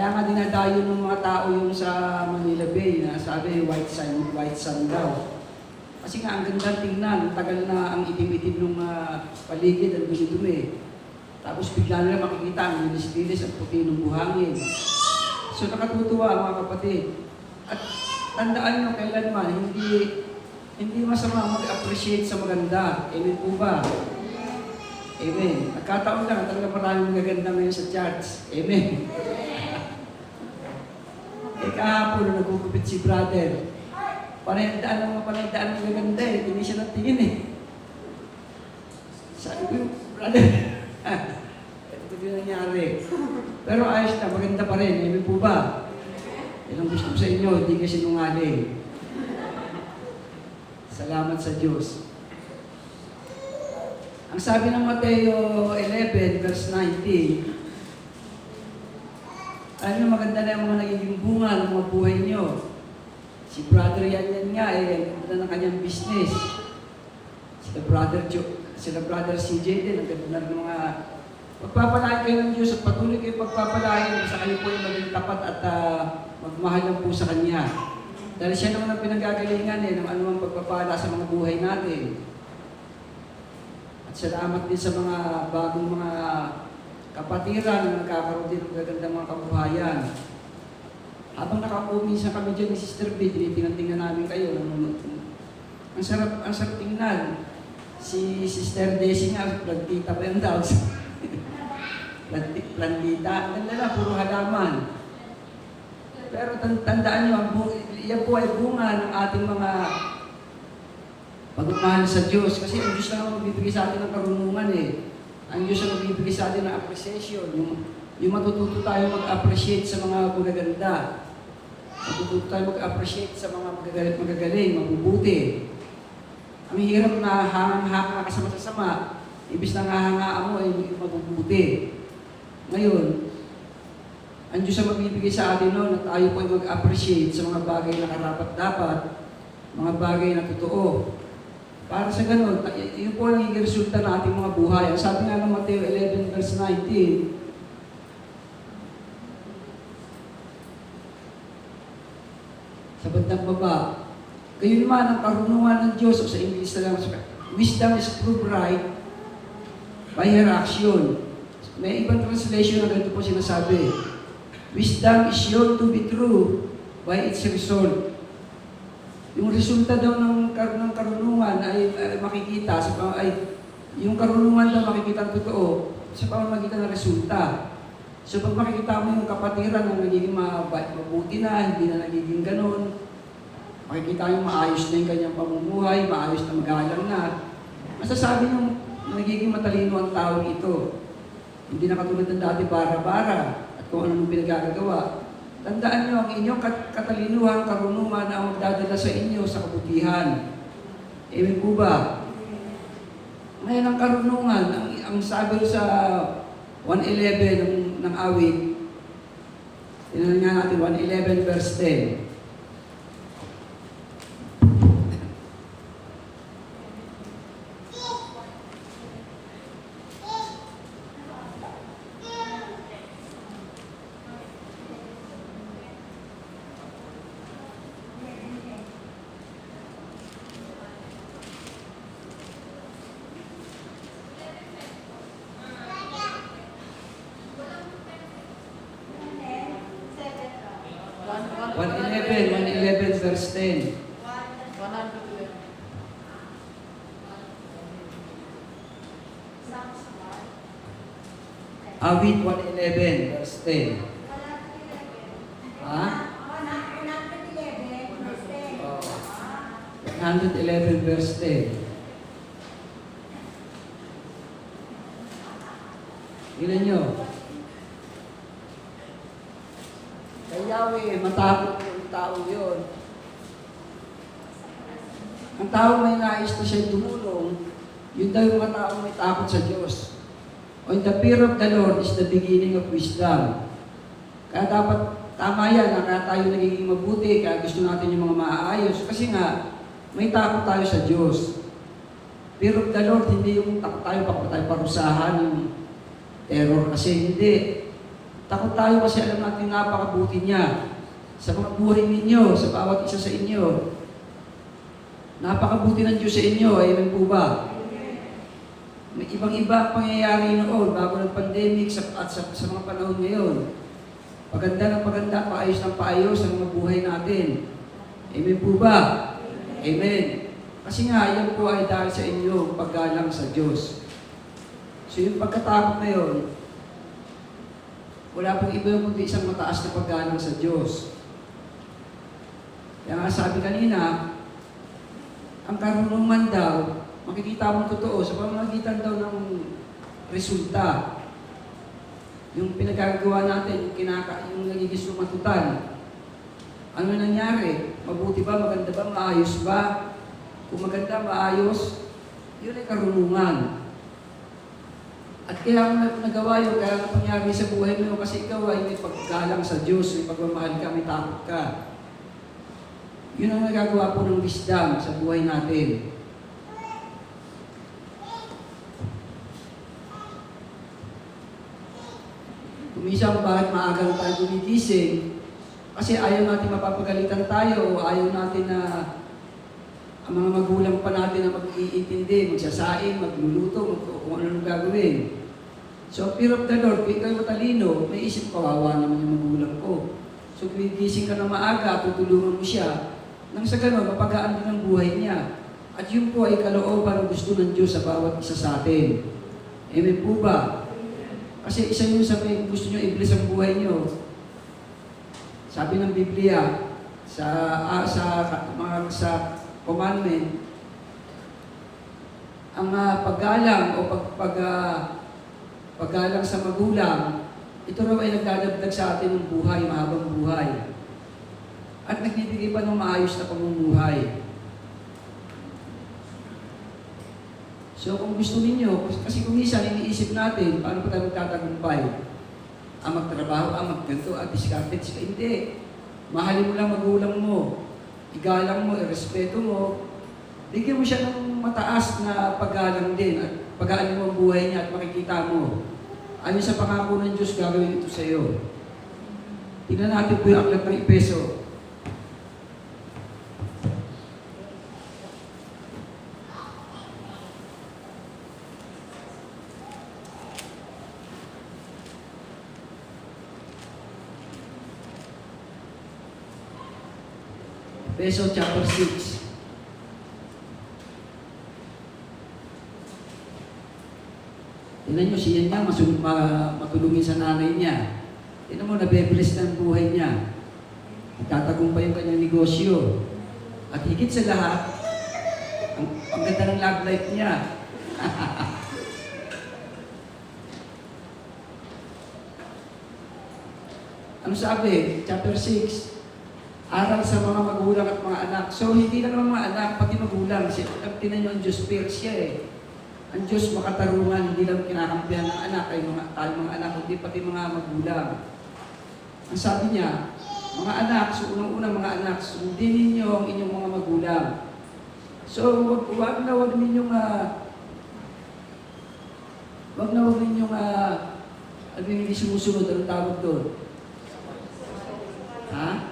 Kaya nga dinadayo ng mga tao yung sa Manila Bay na sabi white sun daw. Kasi nga ang ganda tingnan, tagal na ang itim-itim ng paligid, ang dumi-dumi. Tapos bigla nila makikita ang linis-linis at puti ng buhangin. So nakatutuwa mga kapatid. At tandaan nyo kailanman, hindi masama mag-appreciate sa maganda. Amen po ba? Amen. Nagkataon lang, talaga maraming magaganda ngayon sa church. Amen. Kahapon, nagugupit si brother. Panagdaan ng magaganda eh. Tingin siya ng tingin eh. Sabi ko, brother, ito din nangyari. Pero ayos na, maganda pa rin. Amen po ba? Yan ang gusto ko sa inyo, hindi ka sinungaling. Salamat sa Diyos. Ang sabi ng Mateo 11, verse 19, ano maganda na yung mga nagiging bunga ng mga buhay nyo. Si brother yan nga eh, ang ganda ng kanyang business. Sila brother CJ din, ang ganda ng mga pagpapalain kayo ng Diyos at patuloy kayo pagpapalain sa kayo po yung maging tapat at magmahal lang po sa Kanya. Dahil siya naman ang pinagagalingan ng anumang pagpapala sa mga buhay natin. At salamat din sa mga bagong mga kapatiran na nagkakaroon din ng gagandang mga kabuhayan. Habang nakakuminsan kami dyan ni Sister B, tinitingnan namin kayo. Ang sarap tingnan. Si Sister Desi nga, plantita pa yung daw. Plantita. Ang lang, puro halaman. Pero tandaan nyo, yan po ay bunga ng ating mga pagmamahal sa Diyos. Kasi ang Diyos lang ang magbibigay sa atin ng karunungan eh. Ang Diyos ang magbibigay sa atin ng appreciation. Yung matututo tayo mag-appreciate sa mga magaganda. Matututo tayo mag-appreciate sa mga magagaling, mabubuti. Ang hirap na hangang-hanga ka sa masasama, ibis na hangaan mo ay mabubuti. Ngayon, ang Diyos ang magbibigay sa atin noon na tayo po ay mag-appreciate sa mga bagay na karapat-dapat, mga bagay na totoo. Para sa ganun, yun po ang nagiging resulta ng ating mga buhay. Ang sabi nga ng Mateo 11 verse 19, sa bandang baba, kayo naman ang karunungan ng Diyos, o sa English na lang, wisdom is proved right by her action. May ibang translation na ganito po sinasabi, wisdom is shown to be true by its result. Yung resulta daw ng karunungan ay makikita yung karunungan daw makikita totoo sa pamamagitan ng resulta. So pag makikita mo yung kapatiran na nagiging mabuti na, hindi na nagiging ganun, makikita yung maayos na yung kanyang pamumuhay, maayos na magalang na, masasabi nung nagiging matalino ang tao ito. Hindi na katulad ng dati bara-bara at kung anong pinagagagawa. Tandaan nyo, ang inyong katalinuhan, karunungan ang magdadala sa inyo sa kabutihan. Amen po ba? Ngayon ang karunungan, ang sabi sa 111 ng awit, tinan nga natin 111 verse 10. Verse 10. 111. Awit 111, verse 10. Ha? 111, verse 10. Tingnan nyo. Kay Yahweh, matakot yung tao yun. Ang tao may nais na siya'y tumulong, yun daw yung mga tao may takot sa Diyos. On the fear of the Lord is the beginning of wisdom. Kaya dapat, tama yan, kaya tayo nagiging mabuti, kaya gusto natin yung mga maayos. Kasi nga, may takot tayo sa Diyos. Fear of the Lord, hindi yung takot tayo, baka tayo parusahan, yung terror kasi hindi. Takot tayo kasi alam natin napakabuti niya sa mga buhay ninyo, sa bawat isa sa inyo. Napakabuti ng Diyos sa inyo. Amen po ba? May ibang-iba pangyayari noon bago ng pandemic at sa mga panahon ngayon. Paganda ng paganda, paayos ng paayos ang mga buhay natin. Amen po ba? Amen. Kasi nga, yan po ay dahil sa inyo paggalang sa Diyos. So yung pagkatakot na yun, wala pong iba kundi isang mataas na paggalang sa Diyos. Kaya nga sabi kanina, ang karunungan daw, makikita mong totoo sa pamamagitan daw ng resulta. Yung pinagagawa natin, yung nagiging sumatutan. Ano nangyari? Mabuti ba? Maganda ba? Maayos ba? Kung maganda, maayos, yun ay karunungan. At kaya mo nagawa yun, kaya ang pangyari sa buhay mo kasi ikaw ay may paggalang sa Diyos, may pagmamahal ka, may takot ka. Yun ang nagagawa po ng wisdom sa buhay natin. Kumisang bakit maaga na tayo gumigising? Kasi ayaw natin mapapagalitan tayo, ayaw natin na ang mga magulang pa natin na mag-iintindi, magsasaing, magluluto, kung ano gagawin. So, fear of the Lord, kung ikaw matalino, may isip kawawa naman yung magulang ko. So, gumigising ka na maaga, tutulungan mo siya, nang sa gano'n, mapagaan din ang buhay niya. At yun po ay kalooban ng gusto ng Diyos sa bawat isa sa atin. Amen po ba? Kasi isa yun sa may gusto nyo i-bless ang buhay nyo. Sabi ng Biblia, sa commandment, ang paggalang o paggalang sa magulang, ito raw ay nagdadagdag sa atin ng buhay, mahabang buhay. At nagbibigay pa ng maayos na pamumuhay. So kung gusto ninyo, kasi kung minsan iniisip natin, paano pa tayo magtatagumpay? Magtrabaho, magganto, diskarte, hindi. Mahalin mo lang magulang mo, igalang mo, irespeto mo, bigyan mo siya ng mataas na paggalang din at pag-aalim mo ang buhay niya at makikita mo. Ayon sa pangako ng Diyos, gagawin ito sa iyo. Tingnan natin po yung aklat ng Efeso. Efeso chapter 6. Tingnan nyo, siya niya, matulungin sa nanay niya. Tingnan mo, nabe-bless na ang buhay niya. Itatagumpay yung kanyang negosyo. At higit sa lahat, ang ganda ng love life niya. Ano sabi? Chapter 6. Aral sa mga magulang at mga anak. So, hindi lang mga anak, pati magulang. Tingnan nyo, ang Diyos fair siya eh. Ang Diyos makatarungan, hindi lang kinakampihan ng anak, ay tayo mga anak, hindi pati mga magulang. Ang sabi niya, mga anak, so unang-unang mga anak, sundin ninyo ang inyong mga magulang. So, wag na wag ninyong ano yung hindi sumusunod, anong tawag doon? Ha?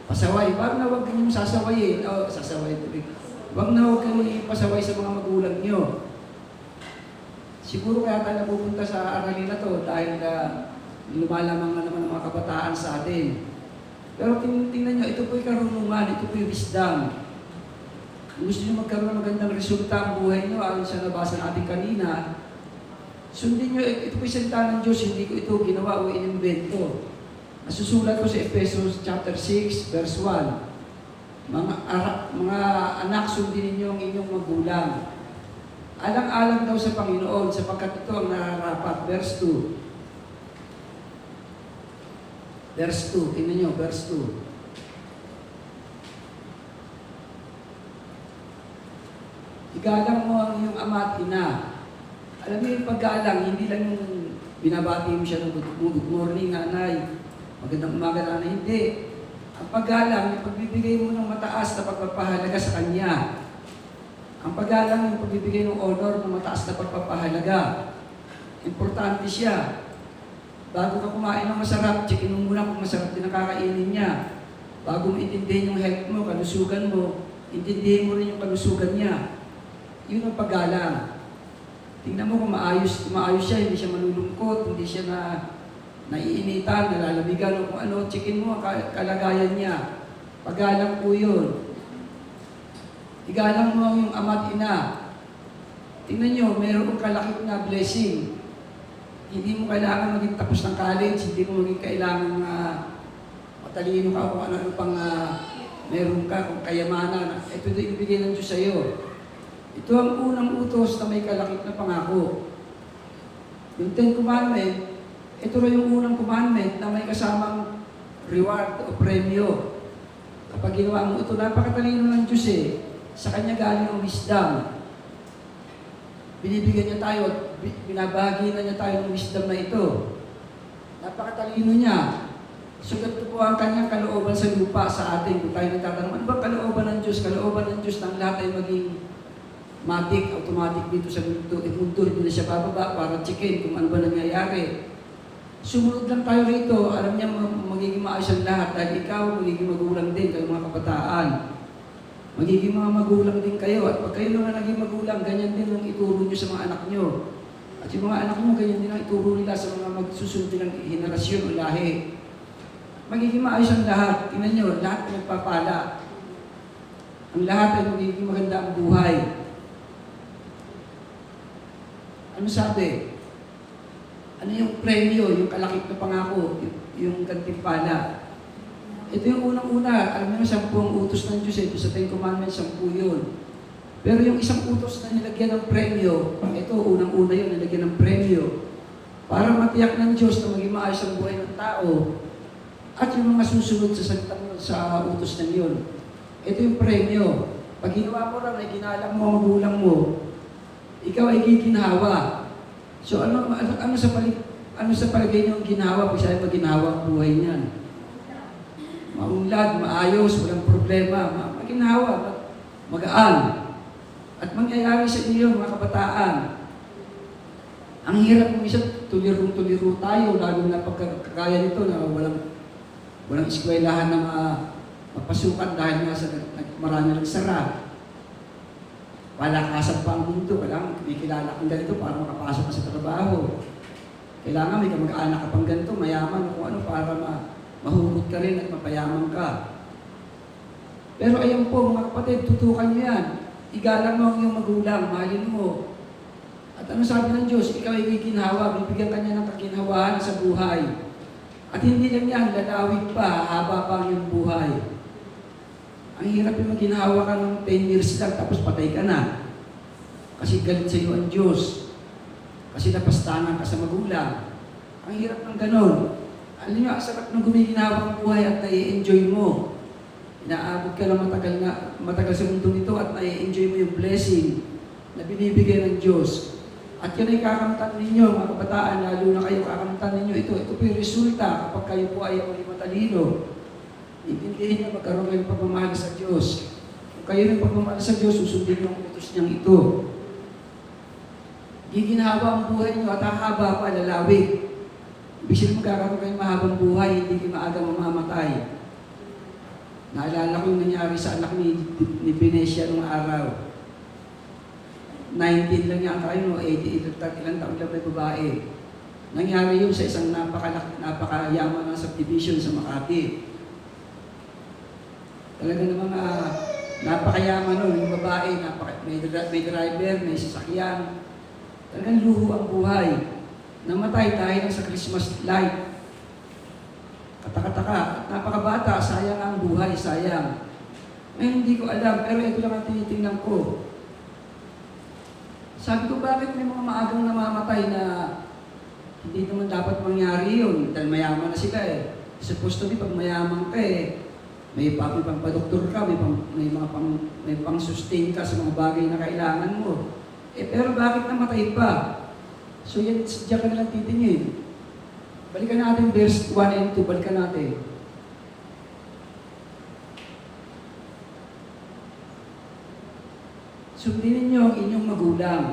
Pasaway. Wag na wag ninyong sasawayin. Sasaway tuloy. Wag na wag kayong pasaway sa mga magulang nyo. Siguro kaya tayo napupunta sa aralin na to dahil lumalamang na naman ang mga kabataan sa atin. Pero tingnan nyo, ito po'y karunungan, ito po'y wisdom. Kung gusto nyo magkaroon ng magandang resulta ang buhay nyo, ayon sa nabasa natin kanina, sundin nyo, ito po'y salita ng Diyos, hindi ko ito ginawa o inimbento. Nasusulat ko sa Efesos chapter 6, verse 1. Mga anak, sundin ninyo ang inyong magulang. Alang-alang daw sa Panginoon, sapagkat ito ang nararapat. Verse 2. Verse 2. Tingnan nyo, verse 2. Igalang mo ang iyong ama at ina. Alam mo yung paggalang, hindi lang yung binabati mo siya ng good morning, nanay. Magandang umaga, nanay. Hindi. Ang paggalang, yung pagbibigay mo ng mataas na pagpapahalaga sa kanya. Ang paggalang, yung pagbibigay ng honor ng mataas na pagpapahalaga. Importante siya. Bago ka kumain ng masarap, checkin mo muna kung masarap din ang kakainin niya. Bago mo intindihin yung health mo, kalusugan mo, intindihin mo rin yung kalusugan niya. Yun ang paggalang. Tingnan mo kung maayos siya, hindi siya malulungkot, hindi siya naiinitan, nalalamigan, o kung ano, checkin mo ang kalagayan niya. Paggalang po yun. Igalang mo yung ama at ina. Tingnan nyo, mayroong kalakip na blessing. Hindi mo kailangan maging tapos ng college, hindi mo maging kailangan matalino ka kung ano pang meron ka, kung kayamanan. Ito din ibigay ng Diyos sa iyo. Ito ang unang utos na may kalakip na pangako. Yung 10 Commandment, ito rin yung unang commandment na may kasamang reward o premyo. Kapag ginawa mo ito, napakatalino ng Diyos eh. Sa Kanya galing ang wisdom. Binibigyan niya tayo at binabahagi na niya tayo ng wisdom na ito. Napakatalino niya. So, ito po ang Kanyang kalooban sa lupa sa atin. Kung tayo nagtatanong, ano ba kalooban ng Diyos? Kalooban ng Diyos ng lahat ay maging automatic dito sa mundo. Mundo, hindi na siya bababa para checkin kung ano ba nangyayari. Sumunod lang tayo rito, alam niya magiging maayos ang lahat dahil ikaw magiging magulang din, kayo mga kabataan. Magiging mga magulang din kayo at pag kayo naman naging magulang, ganyan din ang ituro niyo sa mga anak niyo. At yung mga anak niyo, ganyan din ang ituro nila sa mga magsusunod ng henerasyon o lahi. Magiging maayos ang lahat. Tingnan niyo, lahat nagpapala. Ang lahat ay magiging maganda ang buhay. Ano sabi? Ano yung premyo, yung kalakip na pangako, yung gantimpala? Ito yung unang-una, alam mo 10 utos ng Diyos, ito sa 10 Commandments, 10 yun. Pero yung isang utos na nilagyan ng premyo, ito, unang-una yun, nilagyan ng premyo, para matiyak ng Diyos na maging maayos ang buhay ng tao, at yung mga susunod sa utos na yun. Ito yung premyo. Pag ginawa mo lang, ay ginalang mo, magulang mo, ikaw ay giginhawa. So ano sa palagay niyo ang ginawa pag siya ay maginhawa ang buhay niyan? Maunlad, maayos, walang problema, maginhawa, magaan. At mangyayari sa inyo mga kabataan. Ang hirap kung isa tuliro tayo, lalo na pagkakaya nito na walang eskwelahan na mapasukan dahil nga sa marami nagsara. Palakasan pa ang mundo, kailangan may kilala kang ganito para makapasok ka sa trabaho. Kailangan may kamag-anak ka pang ganito, mayaman kung ano para mahugot ka rin at mapayaman ka. Pero ayan po mga kapatid, tutukan niyo yan. Igalang mo ang iyong magulang, mahalin mo. At ano sabi ng Diyos? Ikaw ay giginhawa, bibigyan ka niya ng kaginhawaan sa buhay. At hindi lang yan, lalawig pa, haba pa ang iyong buhay. Ang hirap yung maginhawa ka ng 10 years lang tapos patay ka na. Kasi galit sa iyo ang Diyos. Kasi napastangan ka sa magulang. Ang hirap ng ganon. Alam niyo, ang sarap ng gumiginhawa ang buhay at nai-enjoy mo. Inaabot ka lang matagal sa mundo nito at nai-enjoy mo yung blessing na binibigay ng Diyos. At yun ay kakamtan ninyo, mga kabataan, lalo na kayo kakamtan ninyo ito. Ito po yung resulta kapag kayo po ay maging matalino. Itindihin niyo magkaroon kayo ng pagmamahal sa Diyos. Kung kayo ng pagmamahal sa Diyos, susundin niyo ang utos niyang ito. Giginhawa ang buhay niyo at hahaba pa, lalawig. Ibig sabihin magkakaroon kayo mahabang buhay, hindi kayo maaga mamamatay. Naalala ko yung nangyari sa anak ni Venetia nung araw. 19 lang niya tayo, no? 80, ilang taon lang may babae. Nangyari yun sa isang napakayaman na subdivision sa Makati. Talaga namang napakayaman nun, yung babae, may driver, may sasakyan. Talagang luho ang buhay. Namatay dahil sa Christmas light. Katakataka, napakabata, sayang ang buhay, sayang. Ngayon hindi ko alam, pero ito lang ang tinitingnan ko. Sabi ko, bakit may mga maagang namamatay na hindi naman dapat mangyari yun? Dahil mayaman na sila eh. Supposed to be, pag mayaman ka eh, may pang padoktor ka, may pang-sustain ka sa mga bagay na kailangan mo. Eh, pero bakit namatay pa? So yan, diyan ka nalang titingin. Balikan natin verse 1 and 2, balikan natin. Sundin ninyo ang inyong magulang,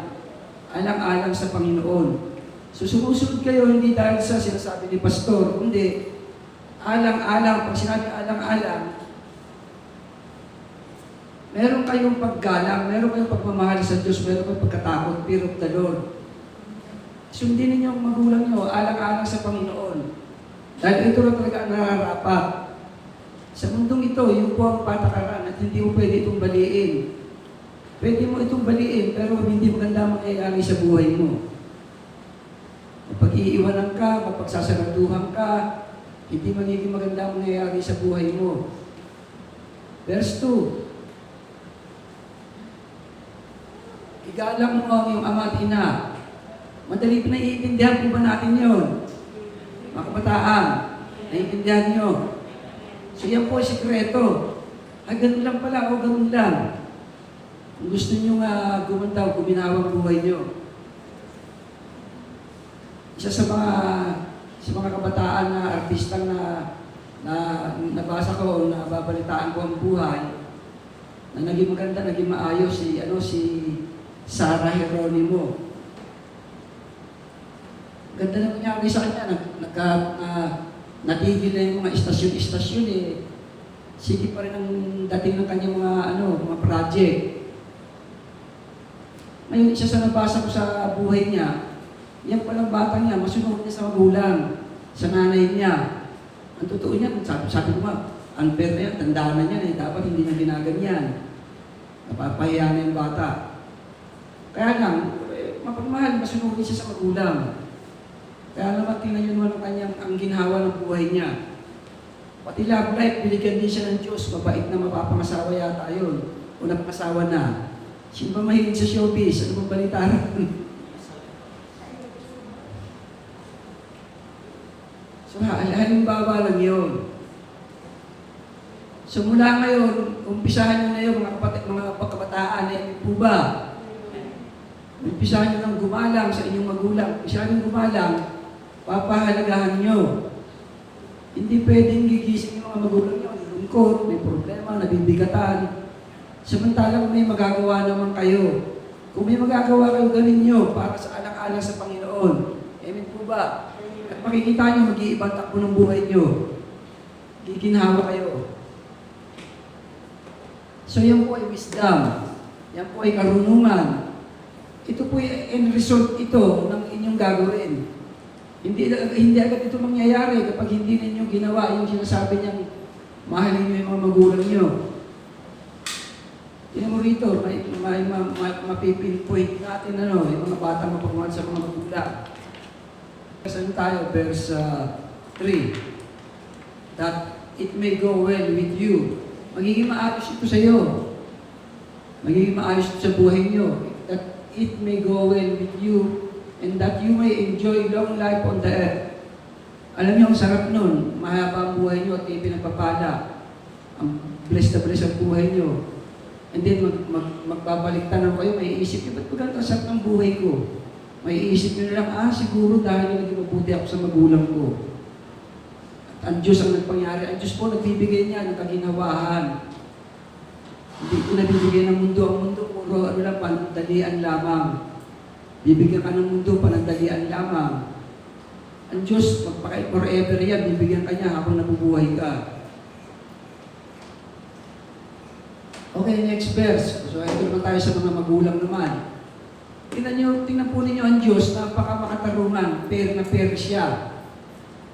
alang-alang sa Panginoon. So sumusunod kayo hindi dahil sa sinasabi ni pastor, kundi alang-alang, pag sinabi alang-alang, meron kayong paggalang, meron kayong pagmamahal sa Diyos, meron kayong pagkatakot, fear of the Lord. Sundin ninyo ang magulang nyo, alang-alang sa Panginoon. Dahil ito na talaga ang nararapat. Sa mundong ito, yun po ang patakaran at hindi mo pwede itong baliin. Pwede mo itong baliin, pero hindi maganda mangyayari sa buhay mo. Kapag iiwanan ka, kapag sasaraduhan ka, hindi magiging maganda mangyayari sa buhay mo. Verse 2. Igalang mo ang iyong ama at ina. Madali pa naiintindihan po ba natin yun? Mga kabataan, naiintindihan nyo. So yan po ang sikreto. Ganun lang pala o ganun lang. Kung gusto nyo gumandaw, guminawang buhay nyo. Isa sa mga kabataan na artistang na nabasa ko o nababalitaan ko ang buhay, na naging maganda, naging maayos, si Sarah Geronimo. Ganda na nangyari sa kanya, natigil na yung mga istasyon-istasyon sige pa rin ang dating ng kanyang mga project. Ngayon, isa sa nabasa ko sa buhay niya, yan palang bata niya, masunod niya sa magulang, sa nanay niya. Ang totoo niya, sabi ko nga, unfair na yan, tandaan na niya, dapat hindi na ginaganyan. Napapahiya na yung bata. Kaya lang, mapagmahal, masunod siya sa magulang. Kaya naman, tingnan nyo naman ang ginhawa ng buhay niya. Pati love life, binigyan din siya ng Diyos, mabait na mapapangasawa yata yun. O napangasawa na. Sino ba mahilig sa showbiz? Ano bang balita rin? So, halimbawa lang yun. So, mula ngayon, umpisahan nyo na yun, mga kabataan, po ba? Umpisahan nyo nang gumalang sa inyong magulang. Umpisahan nyo gumalang, papahalagahan nyo. Hindi pwedeng gigising yung mga magulang nyo, lungkot, may problema, nabibigatan. Samantalang may magagawa naman kayo. Kung may magagawa kayo, gawin nyo para sa alang-alang sa Panginoon. Amen po ba? At makikita nyo, mag-iibang takbo ng buhay nyo. Giginhawa kayo. So yan po ay wisdom. Yan po ay karunungan. Ito po ay end result ito ng inyong gagawin. Hindi agad ito mangyayari kapag hindi ninyo ginawa yung sinasabi niyang mahalin nyo yung mga magulang nyo. Tingnan mo rito, may mapipinpoint natin yung mga batang mapagmahal sa mga magulang. Saan tayo? Verse 3. That it may go well with you. Magiging maayos ito sa iyo. Magiging maayos ito sa buhay nyo. That it may go well with you and that you may enjoy long life on the earth. Alam niyo, ang sarap nun. Mahaba ang buhay nyo at pinagpapala. Ang blessed na blessed ang buhay nyo. And then, magbabaliktad kayo, may isip nyo, ba't ba ganito ang sarap ng buhay ko? May isip nyo na lang, siguro dahil naging mabuti ako sa magulang ko. At ang Diyos ang nagpangyari. Ang Diyos po nagbibigay niya ng kaginhawahan. Hindi ko nabibigay ng mundo. Ang mundo, puro panandalian lamang. Bibigyan ka ng mundo, panandalian lamang. Ang Diyos, forever yan, bibigyan ka niya habang nabubuhay ka. Okay, next verse. So, ito naman tayo sa mga magulang naman. Tingnan po ninyo ang Diyos, napaka-makatarungan, fair na fair siya.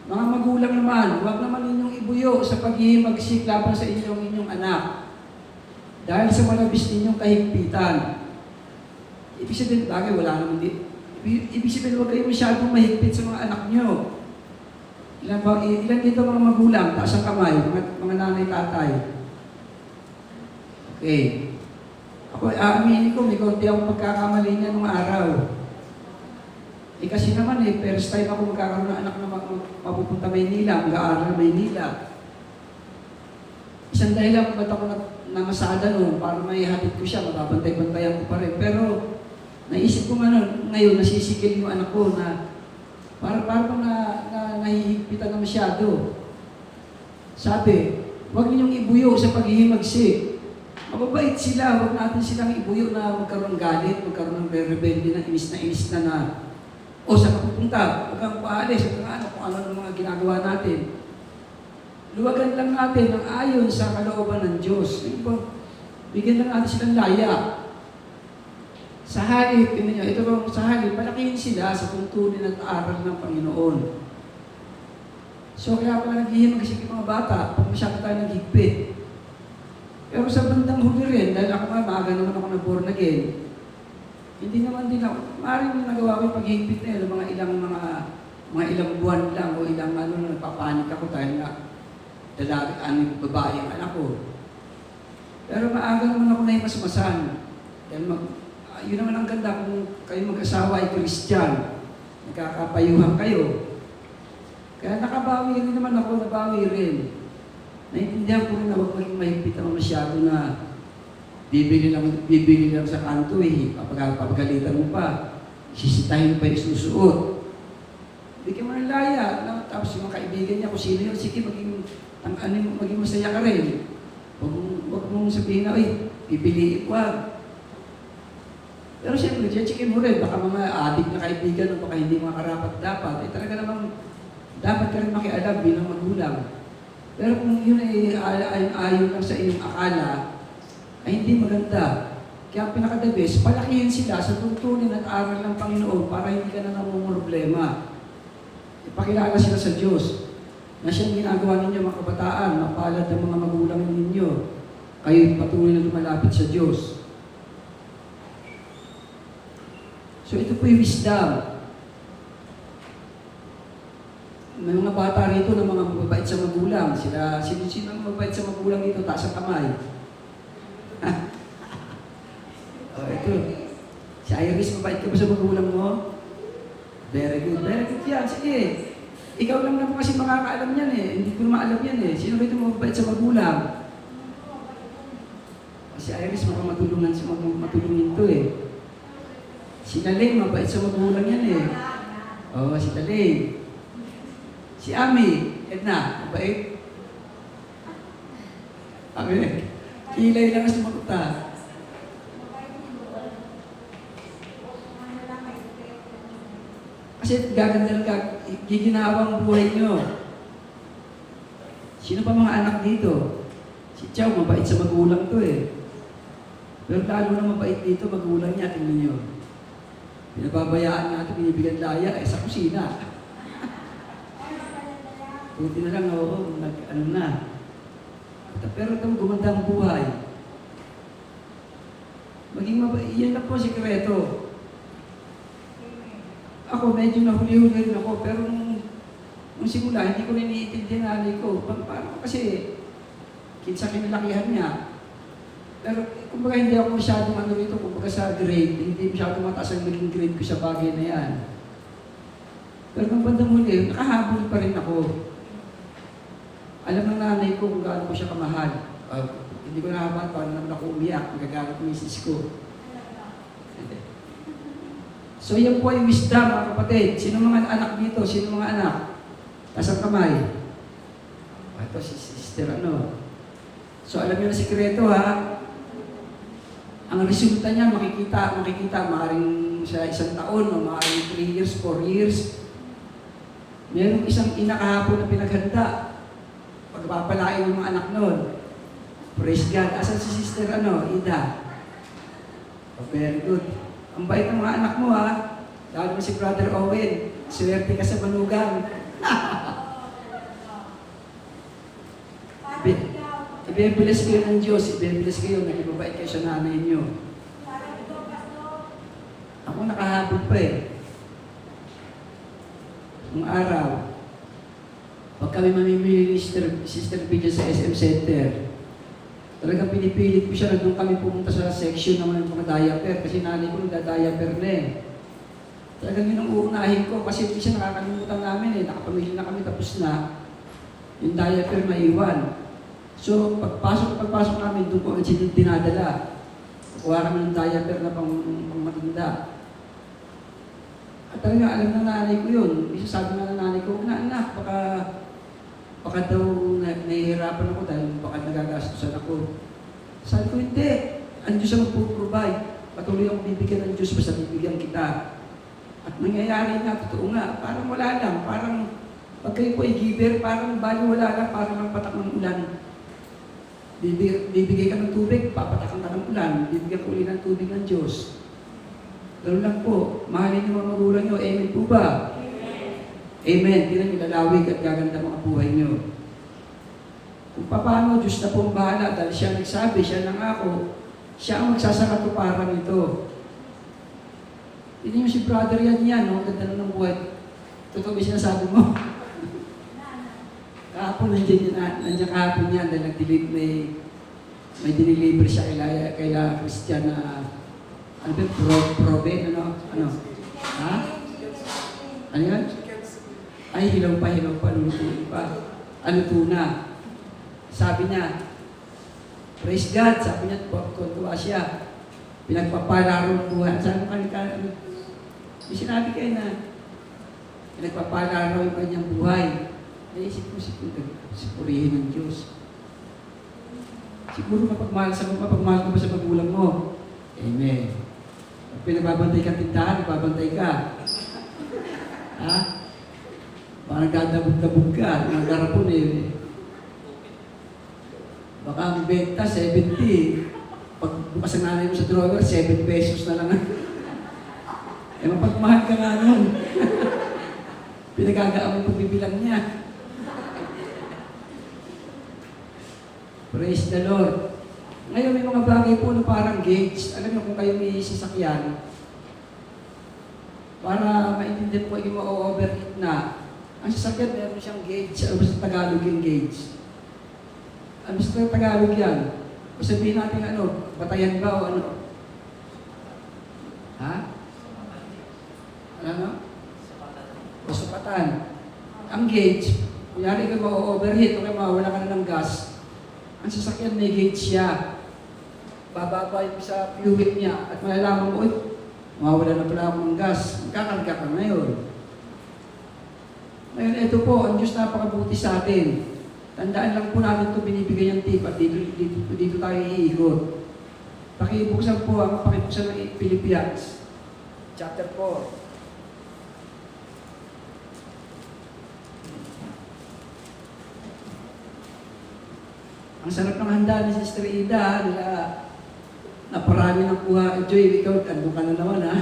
Mga magulang naman, huwag naman ninyong ibuyo sa paghihimagsik laban sa inyong anak. Dahil sa malabis ninyong kahigpitan. Ibig sabihin, bagay, wala naman din. Ibig sabihin, huwag kayo masyadong mahigpit sa mga anak nyo. Ilan dito mga magulang, taas ang kamay, mga nanay, tatay. Okay. Ako, aaminin ko, may konti akong pagkakamali niya nung araw. Kasi naman first time ako magkakaroon ng anak na mapupunta Maynila, mag-aaral Maynila. Isang dahilan kung ba't ako namasada noon, para may hatid ko siya, mababantay-bantayan ko pa rin. Pero, naisip ko ngayon, nasisigil yung anak ko na parang nahihigpitan na masyado. Sabi, huwag ninyong ibuyo sa paghihimagsik. Mababait sila, huwag natin silang ibuyo na magkaroon ng galit, magkaroon ng rebelde na inis na O saan ka pupunta? Huwag kang paalis, huwag kang ano, kung ano ng mga ginagawa natin. Luwagan lang natin ang ayon sa kalooban ng Diyos. Bigyan lang natin silang laya. Sa halip, tingnan nyo, ito bang sa halip, palakihin sila sa tuntunin at aral ng Panginoon. So kaya pala naghihimag kasi yung mga bata, pag masyado tayo naghigpit. Pero sa bandang huli rin, dahil ako maaga naman ako na born again, hindi naman din ako, maaaring nagawa ko yung paghigpit na yun, mga ilang buwan lang o ilang ano na nagpapanik ako dahil na aning babae ang anak ko. Pero maaga naman ako na himasmasan. Dahil yun naman ang ganda kung kayo mag-asawa ay Christian, nagkakapayuhan kayo. Kaya nakabawi rin naman ako, nabawi rin. Naintindihan ko rin na huwag maging mahigpit naman masyado na bibili lang sa kanto eh, papagalitan mo pa, sisitahin mo pa yung susuot. Bigyan mo ng laya, tapos yung mga kaibigan niya, kung sino yun, sige, maging masaya ka rin. Huwag mong sabihin na, pipiliin, wag. Pero siyempre, checkin mo rin, baka mga adik na kaibigan o baka hindi mga karapat-dapat, talaga namang dapat ka rin makialam bilang magulang. Pero kung yun ay ayon lang sa iyong akala, ay hindi maganda. Kaya ang pinaka-the best, palakihin sila sa tuntunin at aral ng Panginoon para hindi ka na namumroblema. Ipakilala sila sa Diyos na siyang ginagawa ninyo mga kabataan, mapalad ng mga magulang ninyo. Kayo'y patuloy na lumalapit sa Diyos. So ito po yung wisdom. May mga bata rito na mga mababait sa magulang. Sino ang mababait sa magulang dito? Taas ang kamay. Ito. Si Iris, mabait ka ba sa magulang mo? Very good. Very good yan. Sige. Ikaw lang naman kasi makakaalam yan eh. Hindi ko naman alam yan eh. Sino rito mababait sa magulang? Si Iris, matulungin to eh. Si Laling, mabait sa magulang yan eh. Oo, si Laling. Si Ami, Edna, mabait. Kilay lang ang sumakuta. Kasi gaganda lang giginawang buhay nyo. Sino pa mga anak dito? Si Chow, mabait sa magulang to eh. Pero lalo na mabait dito, magulang niya, tingnan nyo. Pinababayaan natin, binibigyan laya, sa kusina. Buti na lang, ano na. Pero itong gumanda ang buhay. Maging mabait, yan na po sikreto. Ako, medyo nahuli-huli rin ako, pero nung simula, hindi ko rin iintindihan nanay ko. Paano kasi, kinsa kinalakihan niya. Pero, kumbaga hindi ako masyadong ano rito, kumbaga sa grade, hindi masyadong mataas ang naging grade ko sa bagay na yan. Pero nung bandang huli, nakahabol pa rin ako. Alam ng nanay ko kung gaano ko siya kamahal. Hindi ko nahabal, paano naman ako umiyak, magagalit ng misis ko. So yan po ay wisdom, mga kapatid. Sino mga anak dito? Sino mga anak? Taas ang kamay. Ito si sister ano. So alam niyo na sikreto ha. Ang resulta niya makikita maaaring sa isang taon o maaaring 3 years, 4 years. Merong isang ina kahapon na pinaghanda. Pagpapalain ng mga anak noon. Praise God. Asan si sister Ida? Oh, very good. Ang bait ng mga anak mo ha. Lalo mo si Brother Owen. Swerte ka sa manugang. Ibe-bless kayo ng Diyos. Ibe-bless kayo na ibabait kayo sa nanay niyo. Ako nakahabol pa eh. Nung araw, pag kami mamimili ni Sister Pidya sa SM Center, talagang pinipilit ko siya na doon kami pumunta sa section naman ng mga diaper kasi nanay ko nagda-diaper na eh. Talagang yun ang uunahin ko kasi hindi siya nakakalimutan namin eh. Nakapamili na kami tapos na yung diaper na iwan. So pagpasok namin doon ko ang dinadala. Kukuha kami ng diaper na pang matanda. At talaga alam na nanay ko yun. Isa sabi na nanay ko, anak, baka daw nahihirapan ako dahil baka nagagastusan ako. Sabi ko, hindi. Ang Diyos ang magpo-provide. Patuloy akong bibigyan ng Diyos basta bibigyan kita. At nangyayari na, totoo nga, parang wala lang, parang pag kayo po ay giver, parang bali wala lang, parang lang patak ng ulan. Bibigay ka ng tubig, papatakan ka ng ulan, bibigyan ko ulit ng tubig ng Diyos. Ganun lang po, mahalin niyo mga magulang niyo, amen po ba? Amen. Tingnan niyo, lalawig at gaganda mga buhay niyo. Kung paano, Diyos na po ang bahala dahil siya nagsabi, siya nangako, siya ang magsasakatuparan nito. Hindi yung si brother yan, no? Ganda na ng buhay. Totoo ba sinasabi mo? Kahapon, nandiyan kahapon yan dahil nag-deliver, may diniliver siya kaila Christian na, ano ba, probe, ano? Ha? Ano yan? Ay, hilaw pa, lulutuin pa. Ano tuna? Sabi niya, praise God, sabi niya, tuwa siya. Pinagpapalaro ng buhay. Sabi mo kanina, may sinabi kayo na pinagpapalaro yung kanyang buhay. Naisip ko purihin ng Diyos. Siguro mapagmahal ka ba sa magulang mo? Amen. Pag pinagbabantay ka tindahan, nagbabantay ka. Ha? Baka nagdadabog-dabog ka, nagdarapon eh. Baka ang benta, 70. Pag bukas ang nanay mo sa drawer, 7 pesos na lang. Eh, mapagmahal ka nga nun. Pinagagaan mo pagbibilang niya. Praise the Lord. Ngayon may mga bagay po na parang gauge. Alam niyo kung kayo may sasakyan, para maintindihan po yung ma-overheat na, ang sasakyan meron siyang gauge. Ano ba sa Tagalog yung gauge? Ano sa Tagalog yan? O sabihin natin ano, batayan ba o ano? Ha? Ano? O supatan. Ang gauge, kunyari ka ma-overheat o kaya mawala ka na ng gas, ang sasakyan may gauge siya. Bababa yung sa fuel niya at malalaman mo, mawawala na pala ako ng gas. Magkakarga ka ngayon. Ngayon, ito po, ang Diyos napakabuti sa atin. Tandaan lang po namin ito, binibigay ang tip at dito tayo iikot. Pakibuksan po ang pakibuksan ng Philippians, chapter 4. Ang sarap ng handa ni Sister Ida, naparami ng kuha. Joy, ikaw, ando ka na naman, ha?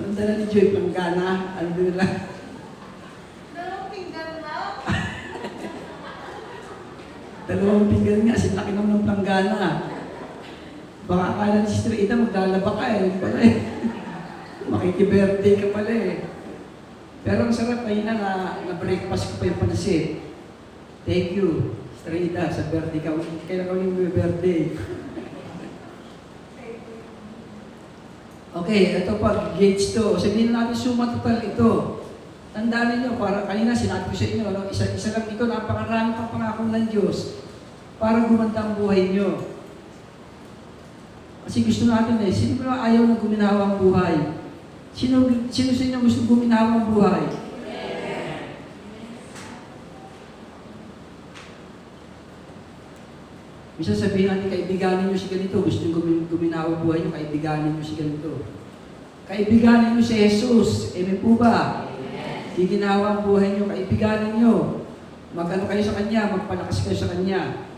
Anong dala ni Joy? Planggana? Ano din nila? Dalawang pinggan lang. Dalawang pinggan nga, sinlaki naman ng planggana. Baka akala ni Sister Ida, maglalaba ka eh. Makikibirthday ka pala eh. Pero ang sarap kayo na breakfast ko pa yung pansit. Thank you, Sister Ida, sa birthday ka. Kailan ka yung birthday? Okay, ito pa, gauge to. Sabihin natin suma total ito. Tandaan niyo, para kanina sinabi ko sa inyo, no? isa lang ito, napakarami pang pangako ng Diyos para gumanda ang buhay niyo. Kasi gusto natin eh, sino ba ayaw na guminawa ang buhay? Sino sa inyo gusto guminawa ang buhay? Bisa sabihin natin, kaibiganin nyo si ganito. Gusto nyo guminawa buhay nyo, kaibiganin nyo si ganito. Kaibiganin nyo si Jesus. Amen po ba? Di ginawa ang buhay nyo, kaibiganin nyo. Mag-ano kayo sa Kanya, magpalakas kayo sa Kanya.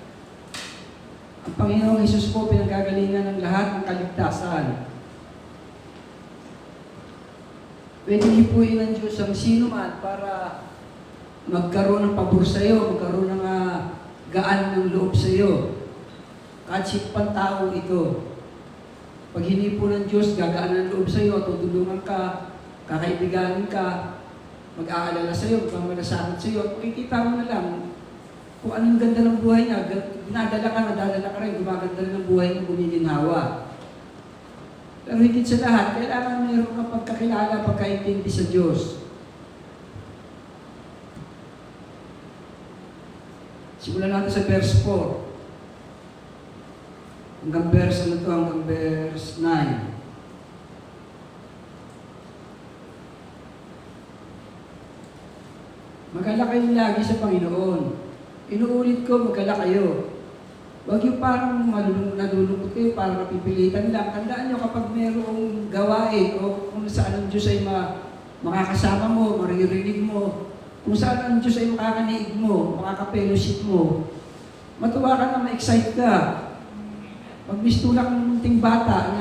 Ang Panginoong Jesus po, pinagagalingan ng lahat ng kaligtasan. Pwede hipuin ng Diyos ang sino man para magkaroon ng pabor sa iyo, magkaroon ng gaan ng loob sa iyo. Kahit sipang tao ito. Pag hinipo ng Diyos, gagaan ng loob sa iyo, tutulungan ka, kakaibiganin ka, mag-aalala sa iyo, magmamalasakit sa iyo, at makikita mo na lang kung anong ganda ng buhay niya, nadadala ka rin, gumaganda rin ang buhay niya, gumiginhawa. Pero higit sa lahat, kailangan mayroon kang pagkakilala, pagkaintindi sa Diyos. Simulan natin sa verse 4. Hanggang verse ano to, hanggang verse 9. Mag-alala kayo lagi sa Panginoon. Inuulit ko, mag-alala kayo. Huwag yung parang nalulungkot kayo, parang napipilitan lang. Tandaan nyo kapag mayroong gawain o kung saan ang Diyos ay makakasama mo, maririnig mo, kung saan ang Diyos ay makakaniig mo, makaka-fellowship mo, matuwa ka na, ma-excite ka. Pag mistulak ng munting bata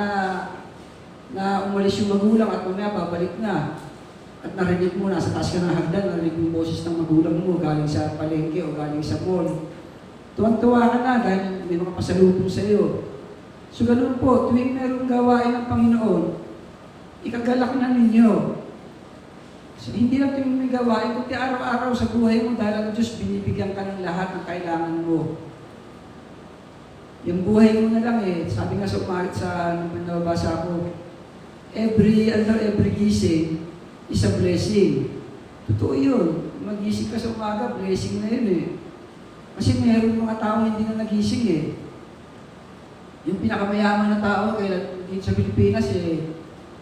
na umalis yung magulang at mamaya babalik na, at narinig mo, nasa taas ka ng hagdan, narinig yung boses ng magulang mo galing sa palengke o galing sa mall. Tuwang-tuwa ka na dahil may mga pasalubong sa iyo. So ganun po, tuwing mayroong gawain ng Panginoon, ikagalak na ninyo. So, hindi lang tuwing may gawain, kundi araw-araw sa buhay mo dahil ang Diyos binibigyan ka ng lahat ng kailangan mo. Yung buhay mo na lang sabi nga sa umarit sa nababasa ko, every gising is a blessing. Totoo yun. Magising ka sa umaga, blessing na yun Kasi meron mga tao hindi na nagising Yung pinakamayaman na tao, kailan dito sa Pilipinas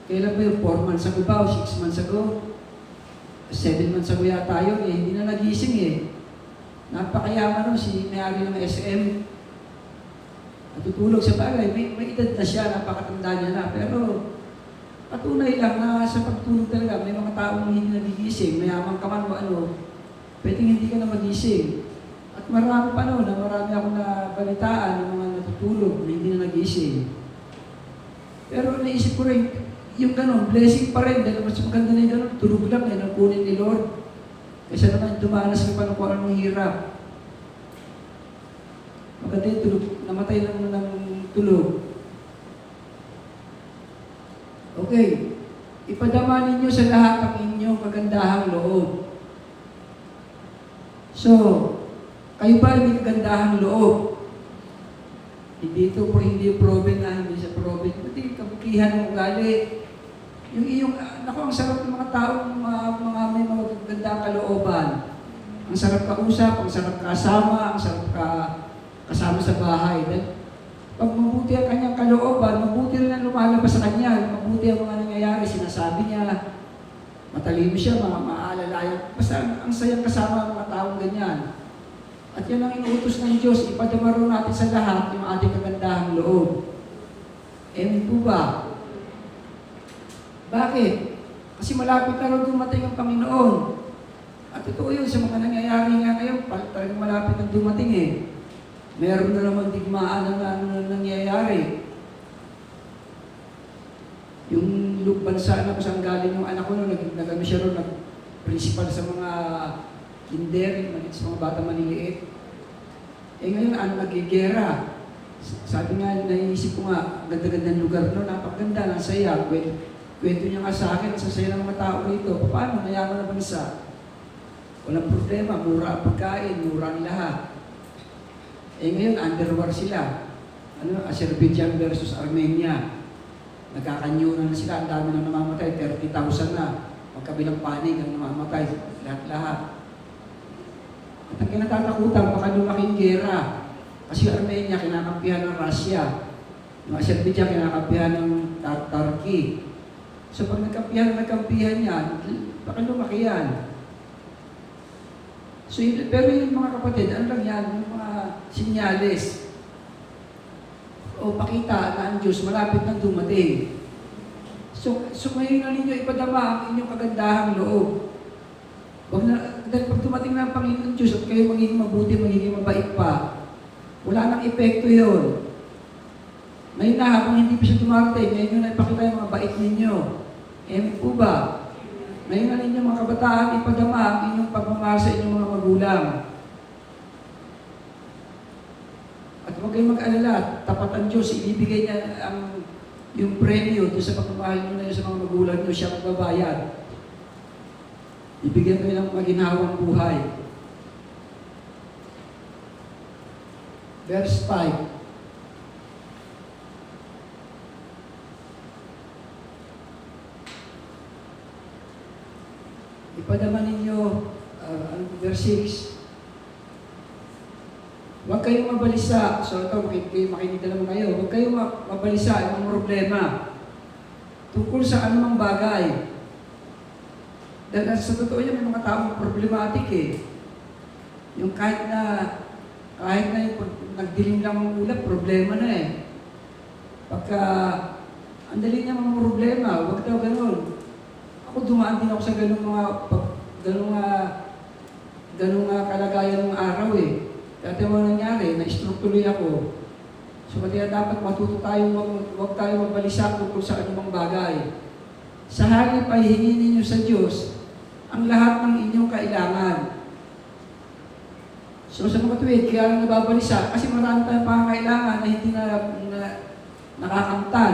kailan ba yung 4 months ago ba o 6 months ago? 7 months ago yata yun hindi na nagising Napakayaman nun si may-ari ng SM. Natutulog sa bagay, may edad na siya, napakatanda niya na. Pero patunay lang na sa pagtulog talaga, may mga taong hindi nagigising, mayaman ka man o pwedeng hindi ka na magising. At marami pa na marami akong nabalitaan ng mga natutulog na hindi na nagising. Pero naisip ko rin, yung ganun, blessing pa rin, dahil mas maganda na yung ganun, tulog lang nakunin ni Lord. Kaysa naman dumanas ka pa ng kung anong hirap. Maganda yung tulog, namatay lang ng tulog. Okay, ipadama ninyo sa lahat ang inyong kagandahang loob. So, kayo ba may kagandahang loob? Hindi ito po hindi proven na hindi sa proven. Hindi kabukihan ng ugali. Yung iyong, ang sarap ng mga taong mga may mga kagandahang kalooban. Ang sarap kausap, ang sarap kasama, ang sarap kasama sa bahay. Dahil pag mabuti ang kanyang kalooban, mabuti rin ang lumalabas sa kanya. Mabuti ang mga nangyayari, sinasabi niya. Matalino siya, maalalayan. Basta ang sayang kasama ang mga taong ganyan. At yan ang inuutos ng Diyos, ipadamaro natin sa lahat yung ating kagandahang loob. Amen po ba? Bakit? Kasi malapit na rin dumating ang Panginoon. At totoo yun sa mga nangyayari nga ngayon, talagang malapit na dumating Meron na naman digmaan na nangyayari. Yung bansa na kung saan galing yung anak ko, nag-ano siya ron, nag-principal sa mga kinder, sa mga bata maliliit. Ngayon, nagigera. Sabi nga, naisip ko nga, ganda-ganda ng lugar no, napakaganda, nasaya. Kwento niya nga sa akin, sasaya ng mga tao rito. Paano? Mayaman na bansa. Walang problema, mura ang pagkain, mura ang lahat. Ngayon, underwar sila. Azerbaijan versus Armenia. Nagkakanyunan na sila, ang dami na namamatay, 30,000 na. Magkabilang panig ang namamatay, lahat-lahat. At ang kinatatakutan, baka lumaking gera. Kasi Armenia, kinakampihan ng Russia. Yung Azerbaijan, kinakampihan ng Turkey. So pag nagkampihan yan, baka lumaki yan. So, pero yung mga kapatid, ano lang yan, yung mga sinyales. O pakita na ang Diyos malapit nang dumating. So ngayon na ninyo ipadama ang inyong kagandahang loob. Dahil pag dumating na ang Panginoon Diyos at kayo magiging mabuti, magiging mabait pa, wala nang epekto yun. Ngayon na, habang hindi pa siya dumarating, ngayon nyo na ipakita yung mga bait ninyo. Amen po ba? Ngayon na ninyo mga kabataan, ipadama ang inyong pagmamahal sa inyong mga magulang. At huwag kayong mag-alala, tapat ang Diyos, ibibigay niya yung premyo doon sa pagmamahal nyo na yun sa mga magulang nyo, siya magbabayad. Ibigyan kayo ng maginhawang buhay. Verse 5. Ipadama ninyo, verse 6. Huwag kayong mabalisa. So ito, makinig na naman kayo. Huwag kayong mabalisa, anong problema. Tungkol sa anumang bagay. Dahil sa totoo yan, may mga taong problematic Yung kahit na Kahit na yung pag nagdilim lang ang ulap, problema na eh. Pagka ang dali niya mga problema, huwag daw ganun. Ako dumaan din ako sa ganung kalagayan ng araw eh. Dati mo nangyari, na-stroke tuloy ako. So kaya dapat matuto tayong huwag tayong magbalisa tungkol sa anumang bagay. Sa halip ay hingin ninyo sa Diyos ang lahat ng inyong kailangan. So sa mga tuwid, kaya lang nababalisa kasi marami tayong pangangailangan na hindi nakakamtan.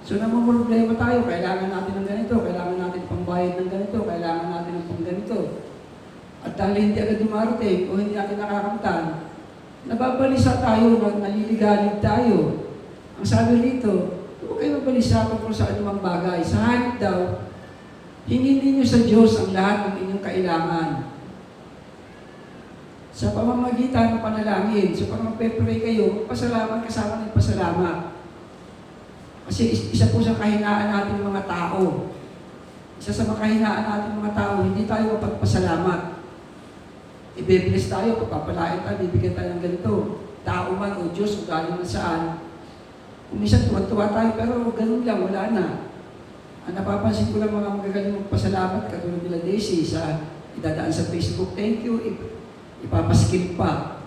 So namumroblema tayo, kailangan natin ng ganito, kailangan natin pambayad ng ganito, kailangan natin ng pang ganito. At dahil hindi agad dumarating o hindi natin nakakamtan, nababalisa tayo, naliligalig tayo. Ang sabi rito, huwag kayo mabalisa tungkol sa anumang bagay. Sa halip daw, hingin ninyo sa Diyos ang lahat ng inyong kailangan. Sa pamamagitan ng panalangin, so pag magpe-pray kayo, magpasalamat kasama ng pasalamat. Kasi isa po sa kahinaan natin ng mga tao. Isa sa makahinaan natin mga tao, hindi tayo mapagpasalamat. Ibe-bless tayo, pagpapalain tayo, bibigyan tayo ng ganito. Tao man o Diyos o galing man saan. Kung minsan tuwa-tuwa tayo, pero ganun lang, wala na. Ang napapansin ko lang mga magagaling magpasalamat, katulad nila Daisy, sa idadaan sa Facebook, thank you, ipapaskil pa.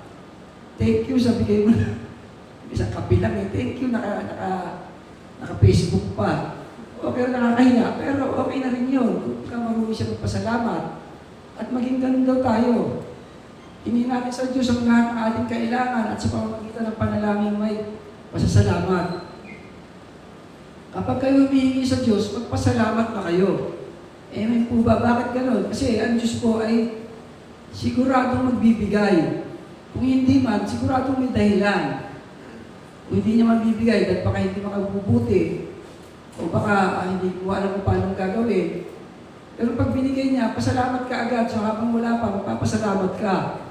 Thank you, sabi kayo mo na. Isang kapilang eh, thank you, naka-Facebook pa. Okay, nakakahiya, pero okay na rin yun. Kung ka marunong siya magpasalamat. At maging ganun daw tayo. Hindi natin sa Diyos ang lahat ng ating kailangan at sa pamamagitan ng panalangin may pasasalamat. Kapag kayo humihingi sa Diyos, magpasalamat na kayo. Amen po ba? Bakit ganun? Kasi ang Diyos po ay siguradong magbibigay. Kung hindi man, siguradong may dahilan. Kung hindi niya magbibigay, dahil baka hindi makabubuti, o baka hindi mo alam kung paano gagawin. Pero pag binigay niya, pasalamat ka agad. So habang wala pa, magpapasalamat ka.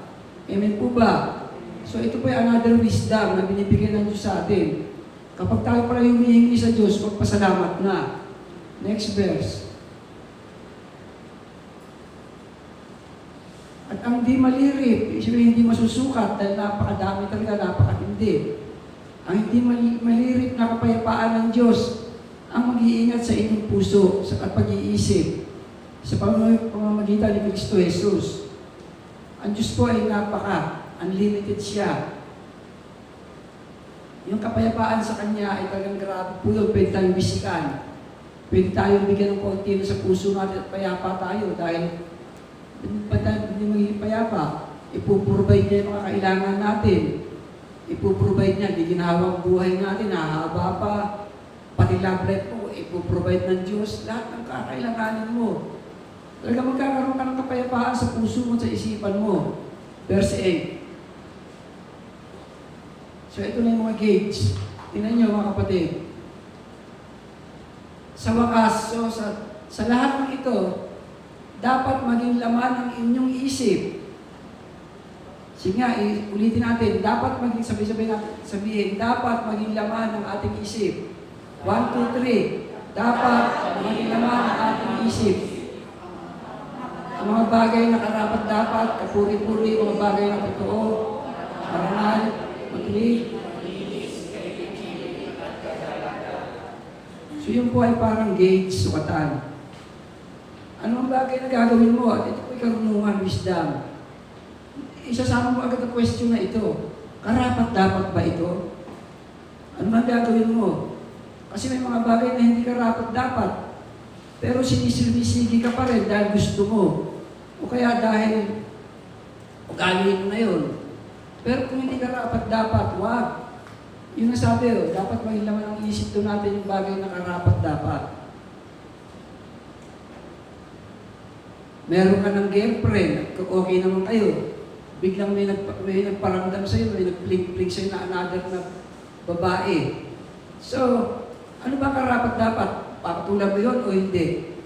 Amen po ba? So ito po yung another wisdom na binibigyan ng Diyos sa atin. Kapag tayo pala humihingi sa Diyos, magpasalamat na. Next verse. At ang di malirip, hindi masusukat dahil napakadami talaga, napakatindi. Ang hindi malirip na kapayapaan ng Diyos ang mag-iingat sa inyong puso at pag-iisip sa pamamagitan ni Kristo Jesus. Ang Diyos po ay unlimited siya. Yung kapayapaan sa Kanya ay talagang grabe po yun. Pwede tayong bisikan. Pwede tayong bigyan ng konti sa puso natin at payapa tayo dahil pag tayo hindi magiging payapa, ipuprovide niya yung mga kailangan natin. Ipuprovide niya, giginhawang buhay natin, hahaba pa, pati love life mo, ipuprovide ng Diyos, lahat ng kakailanganin mo. Talaga magkakaroon ka ng kapayapaan sa puso mo, sa isipan mo. Verse 8. So ito na yung mga gauge. Tingnan nyo mga kapatid. Sa wakas, so sa lahat ng ito, dapat maging laman ng inyong isip. Sige nga, ulitin natin, dapat maging, sabihin, dapat maging laman ng ating isip. 1, 2, 3. Dapat maging laman ng ating isip. Ang mga bagay na karapat dapat, kapuri-puri, mga bagay na totoo, marangal, maglig. So yun po ay parang gauge, sukatan. Anong bagay na gagawin mo? At ito po ay karunungan, wisdom. Isasama mo agad ang question na ito. Karapat dapat ba ito? Ano ba gagawin mo? Kasi may mga bagay na hindi karapat dapat. Pero sinisigi ka pa rin dahil gusto mo. O kaya dahil ugaliin mo na yun. Pero kung hindi karapat dapat, wag. Yun ang sabi, dapat maging laman ng isip doon natin yung bagay na karapat dapat. Meron ka ng girlfriend, okay naman kayo. Biglang may nagparamdam sa'yo, may nag-blink-blink sa'yo na another na babae. So, ano ba karapat dapat? Pakatulad mo yun o hindi?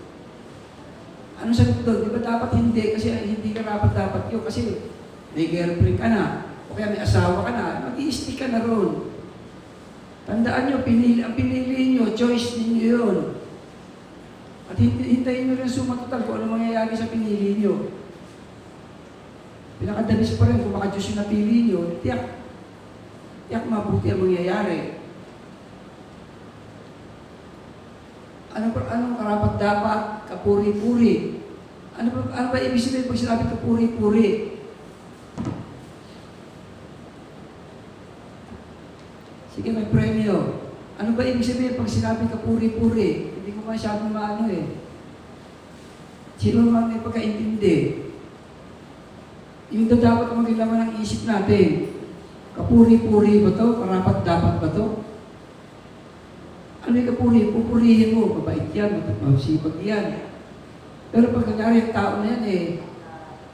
Ano sagot doon? Di ba dapat hindi? Kasi hindi karapat dapat yun. Kasi may girlfriend ka na. O kaya may asawa ka na. Mag-i-stick ka na ron. Tandaan nyo, ang pinili nyo, choice ninyo yun. At hintayin nyo rin sumatotal kung ano mangyayari sa pinili nyo. pinakadalis pa rin kung baka Diyos yung napili nyo, tiyak mabuti ang mangyayari. Anong karapat dapat? Kapuri-puri. Ano ba ibig sabihin pag sinabi kapuri-puri? Sige, may premyo. Ano ba ibig sabihin pag sinabi kapuri-puri? Hindi ko masyadong maano eh. Sino naman may pagkaintindi? Yung dapat maging laman ng isip natin. Kapuri-puri ba to? Karapat dapat ba to? Ano yung kapuri? Pupurihin mo. Mabait yan. Masipag yan. Pero pag nangyari yung tao na yan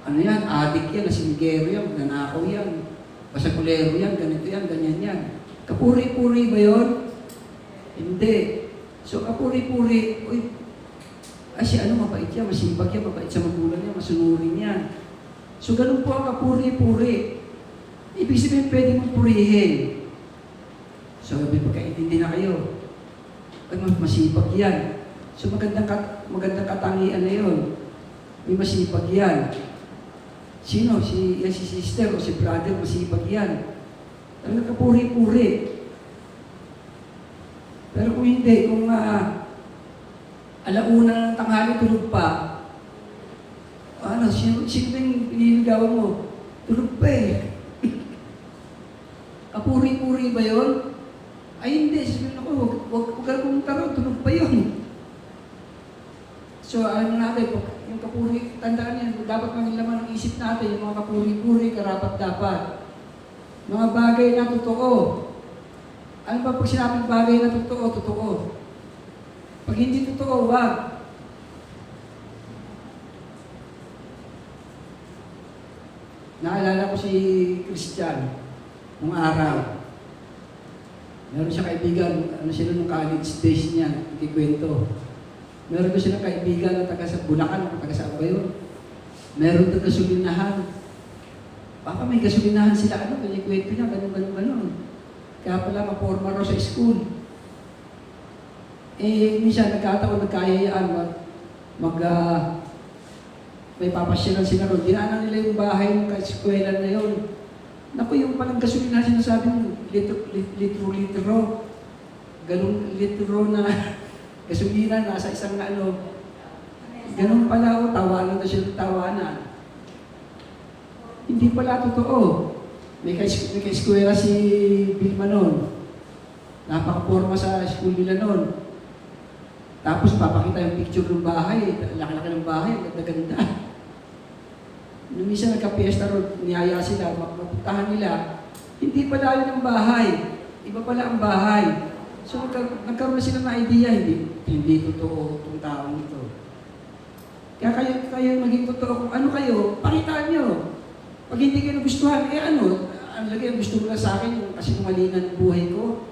ano yan? Adik yan. Asinigero yan. Nanakaw yan. Basakulero yan. Ganito yan. Ganyan yan. Kapuri-puri ba yun? Hindi. So kapuri-puri, mabait yan. Masipag yan. Mabait sa magulang yan. Masunurin yan. So ganun po ang kapuri-puri. Ibig sabihin pwede mong purihin. So may pagkaintindi na kayo. Ay, masipag yan. So magandang katangian na yun. May masipag yan. Sino? Si sister o si brother, masipag yan. Talagang kapuri-puri. Pero kung hindi, kung alauna ng tanghali tulog pa, sino yung piniligawan mo? Tulog pa eh. Kapuri-puri ba yun? Ay hindi, sabihin ako, huwag kang taro, tulog pa yun. So alam natin, yung kapuri, tandaan yan, dapat maging laman ng isip natin, yung mga kapuri-puri, karapat-dapat. Mga bagay na totoo. Ano ba pag sinabing bagay na totoo, totoo? Pag hindi totoo, wag. Naalala ko si Christian, nung araw. Meron siya kaibigan, sila nung college days niya, ikikwento. Meron ko silang kaibigan na taga sa Bulacan, taga sa ba yun? Meron taga gasolinahan. Baka may gasolinahan sila, ikikwento niya, ganun. Kaya pala, maporma raw sa school. Minsan, nagkataon, nagkayayaan, may papasyalan sila ron. Dinaanan nila yung bahay ng eskwela na yun. Naku, yung palang gasolina sinasabi mo, litro. Galong litro na gasolina nasa isang ganun pala tawanan na siya ng tawanan. Hindi pala totoo. May ka-eskwela si Vilma noon. Napaka-forma sa school nila noon. Tapos papakita yung picture ng bahay. Laki-laki ng bahay, ganda-ganda. Nung minsan nagka-fiesta ron, niyaya sila, mapuntahan nila, hindi pala yun ang bahay. Iba pala ang bahay. So nagkaroon na sila ng idea, hindi totoo itong taong ito. Kaya kayo maging totoo kung ano kayo, pakitaan nyo. Pag hindi kayo nagustuhan, ang lagay ang gusto mo na sa akin, yung kasinungalingan ng buhay ko.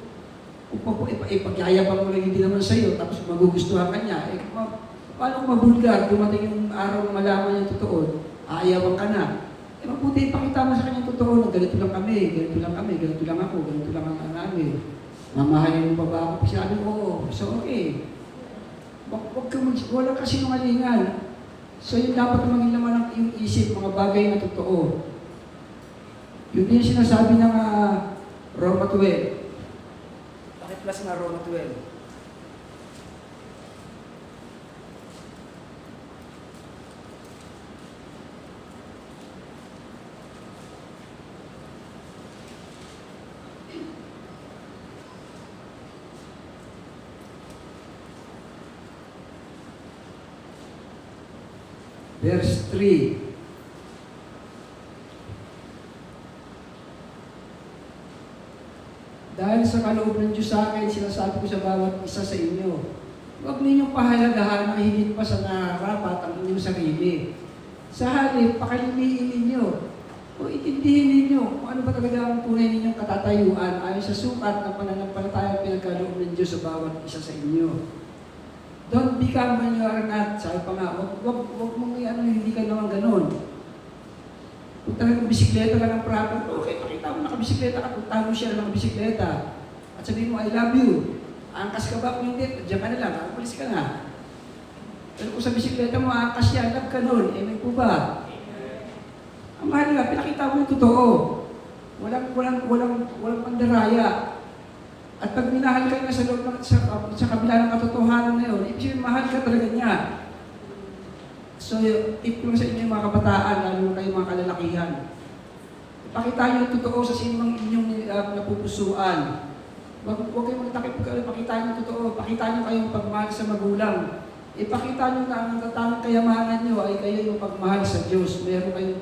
Kung pagyayabang mo lang hindi naman sa'yo, tapos magugustuhan ka niya, paano kung mabulgar, dumating yung araw na malaman yung totoo, aayawan ka na. Mabuti ipakita mo sa kanya totoo na ganito lang kami, ganito lang ako, ganito lang ang namin. Mamahalin mo pa ba ako? Sabi ko, so okay. Wala kasi sinungalingan. So yun dapat maging laman ng iyong isip, mga bagay na totoo. Yun din sinasabi ng Roma 12. Plus na Roma 12. Verse 3. Dahil sa kaloob ng Diyos sa akin, sinasabi ko sa bawat isa sa inyo, huwag ninyong pahalagahan ang higit pa sa nararapat ang inyong sarili. Sa halip, pakalimiin ninyo o itindihin ninyo kung ano ba talaga ang tunay ninyong katatayuan ayon sa sukat ng pananampalatayang pinagkaloob ng Diyos sa bawat isa sa inyo. Don't become when you are not. Sabi pa nga, huwag mong hindi ka naman ganun. Kung talagang bisikleta lang ang proper, okay, pakita mo nakabisikleta ka, puntahan mo siya ng bisikleta. At sabihin mo, I love you. Angkas ka ba? Kung hindi, diyan ka na lang, alis ka na. Pero kung sa bisikleta mo, angkas siya, love ka nun, amen po ba? Ang mahalaga, pinakita mo yung totoo. Walang pandaraya. At pag minahal ka na sa loob ng, sa kabila ng katotohanan na yun, ibig sabihin, mahal ka talaga niya. So, tip ko lang sa inyo yung mga kabataan, lalo na kayo mga kalalakihan. Pakita niyo yung totoo sa sinumang inyong napupusuan. Huwag kayong magtakip, pakita niyo yung totoo. Pakita niyo kayong pagmahal sa magulang. Ipakita niyo na ang natatanging kayamanan niyo ay kayo yung pagmahal sa Diyos. Meron kayong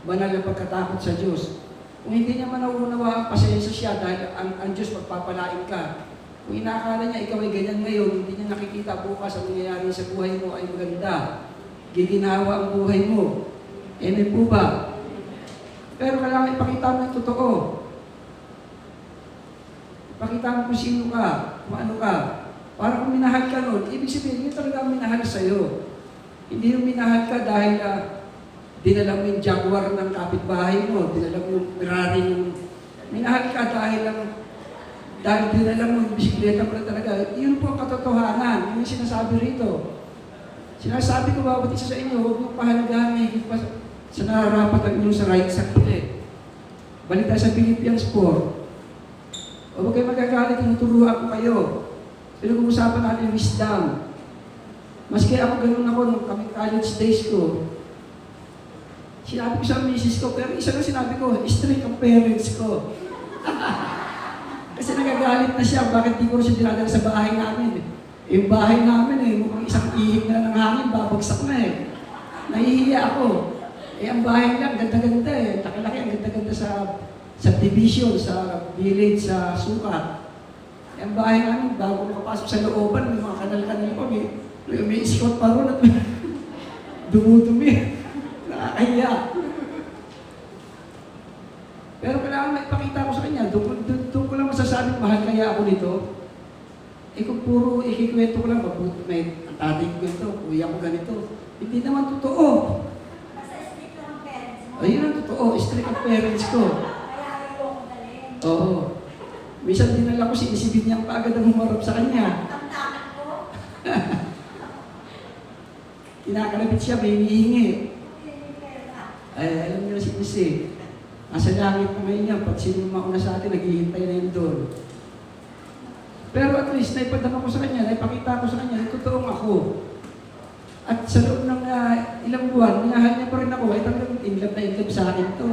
banal na pagkatakot sa Diyos. Kung hindi niya man nauunawa, pasensya siya dahil ang Diyos magpapalain ka. Kung inakala niya ikaw ay ganyan ngayon, hindi niya nakikita bukas ang nangyayari sa buhay mo ay maganda. Giginawa ang buhay mo. Amen po ba? Pero kailangan ipakita mo yung totoo. Ipakita mo kung sino ka, kung ano ka. Para kung minahal ka nun, ibig sabihin, yun talaga ang minahal sa'yo. Hindi yung minahal ka dahil dinala mo yung Jaguar ng kapitbahay mo, dinala mo yung Ferrari ng... Minahal ka dahil dinala mo yung bisikleta mo na talaga. Yun po ang katotohanan. Yun yung sinasabi rito. Sinasabi ko bawat isa sa inyo, huwag mong pahalagahan na higit pa sa nararapat ang inyong sa kilit. Balik tayo sa Philippians 4. Huwag kayo magagalit, tinuturuan ko kayo. Pinag-uusapan natin yung wisdom. Maski ako ganun ako nung kami college days ko. Sinabi ko sa misis ko, pero isa lang sinabi ko, strict ang parents ko. Kasi nagagalit na siya, bakit di ko siya dinadala sa bahay namin. Yung bahay namin mukhang isang ihip na ng hangin, babagsak na Nahihiya ako. Ang bahay lang, ganda-ganda Laki-laki, ang ganda-ganda sa division, sa village, sa sukat. Ang bahay namin, bago makapasok sa looban, may mga kanal-kanal pa, may iskot pa ron at dumudumi. Nakakahiya. Pero kailangan maipakita ko sa kanya, doon ko lang masasabing mahal kaya ako nito. Kung puro ikikwento ko lang, may tatay ko ganito, kuya ko ganito. Hindi naman totoo. Basta strict lang ang parents mo. Ayun ang totoo, strict ang parents ko. Kaya ayaw ko dalhin. Oo. Minsan dinala ko, sinisibid niya pa agad ang humarap sa kanya. Ang takot ko. Kinakalabit siya, may hinihingi. Pinipera. Ay, alam niyo si Missy. Nasa langit na ngayon niya, pag sino mauna sa atin, naghihintay na yun doon. Pero at least, naipadama ko sa kanya, naipakita ko sa kanya, totoong ako. At sa loob ng ilang buwan, minahal niya pa rin ako, ay talagang inlove na inlove sa akin to.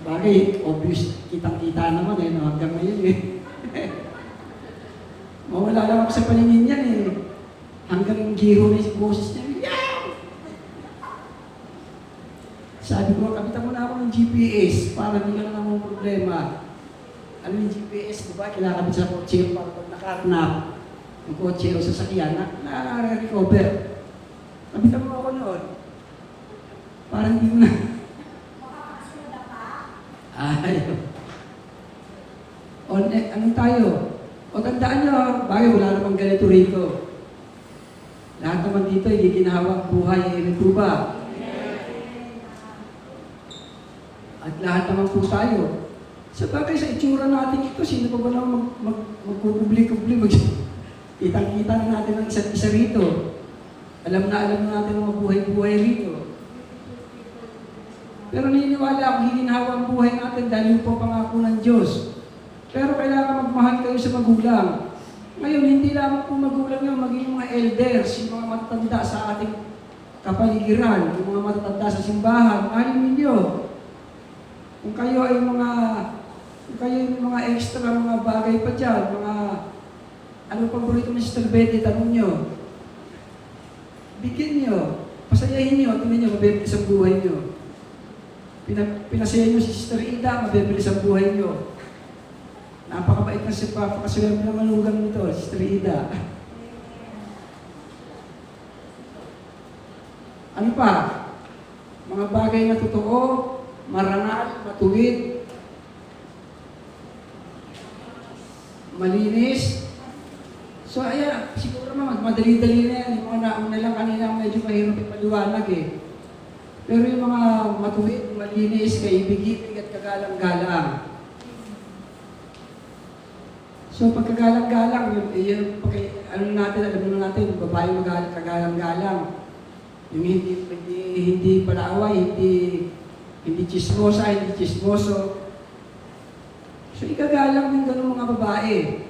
Bagay, obvious, kitang-kita naman no? Hanggang ngayon Mawala lang ako sa paningin yan Hanggang yung giro na yung boses niya, yeah! Sabi ko, kapitan mo na ako ng GPS para hindi ka na namang problema. Ano yung GPS, di ba? Kinakabit sa kotse para pag nakarnap yung kotse o sasakyan, na-recover. Kapitan mo ako noon. Para hindi mo na. Makakasunod pa. Ayaw. Anong tayo? O tandaan nyo, bagay wala namang ganito rito. Lahat naman dito, hindi ginahawang buhay, po ba? At lahat naman po tayo. Sa bagay, sa itsura natin ito, sino pa ba naman magkukubli-kubli, kitang-kita na natin ang isa't isa rito. Alam na natin ang mga buhay-buhay rito. Pero naniniwala ako, higinhawa ang buhay natin dahil yung po pangako ng Diyos. Pero kailangan magmahal kayo sa magulang. Ngayon, hindi lamang po magulang nyo, maging mga elders, yung mga matatanda sa ating kapaligiran, yung mga matatanda sa simbahan, mahalin ninyo. Kung kayo ay mga extra mga bagay pa dyan, ano paborito ni Sister Betty, tanong nyo. Bigyan nyo, pasayahin nyo, tingnan nyo, mabibilis ang buhay nyo. Pinasaya nyo si Sister Ida, mabibilis ang buhay nyo. Napakabait na si Papa, kaswerte na manugang nito, Sister Ida. Ano pa? Mga bagay na totoo, marangal, matuwid, malinis. So ayan, siguro naman, madali-dali na yan. Yung mga nauna lang kanina, medyo mahirap ipaliwanag Pero yung mga matuwid, malinis, kaibig-ibig at kagalang-galang. So pagkagalang-galang, yun, alam natin, babae kagalang-galang. Yung hindi palaaway, hindi chismosa, hindi chismoso. So ikagalang din ganun mga babae.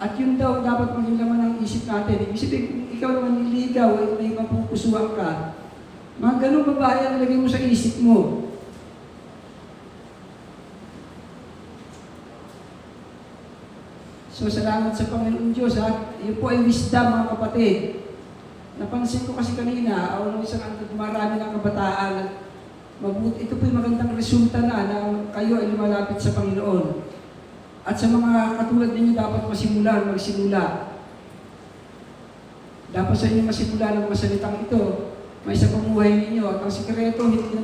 At yun daw dapat maging laman ng isip natin. Ibig sabihin, kung ikaw naman niligaw, ay may mapupusuan ka, mga ganun babae ang lagay mo sa isip mo. So salamat sa Panginoon Diyos ha. Yun po ay wisdom mga kapatid. Napansin ko kasi kanina, isang marami ng kabataan at mabuti. Ito po yung magandang resulta na kayo ay lumalapit sa Panginoon. At sa mga katulad ninyo dapat magsimula. Dapat sa inyo masimula ng masalitang ito. May sa pamuhay ninyo. At ang sikreto, hindi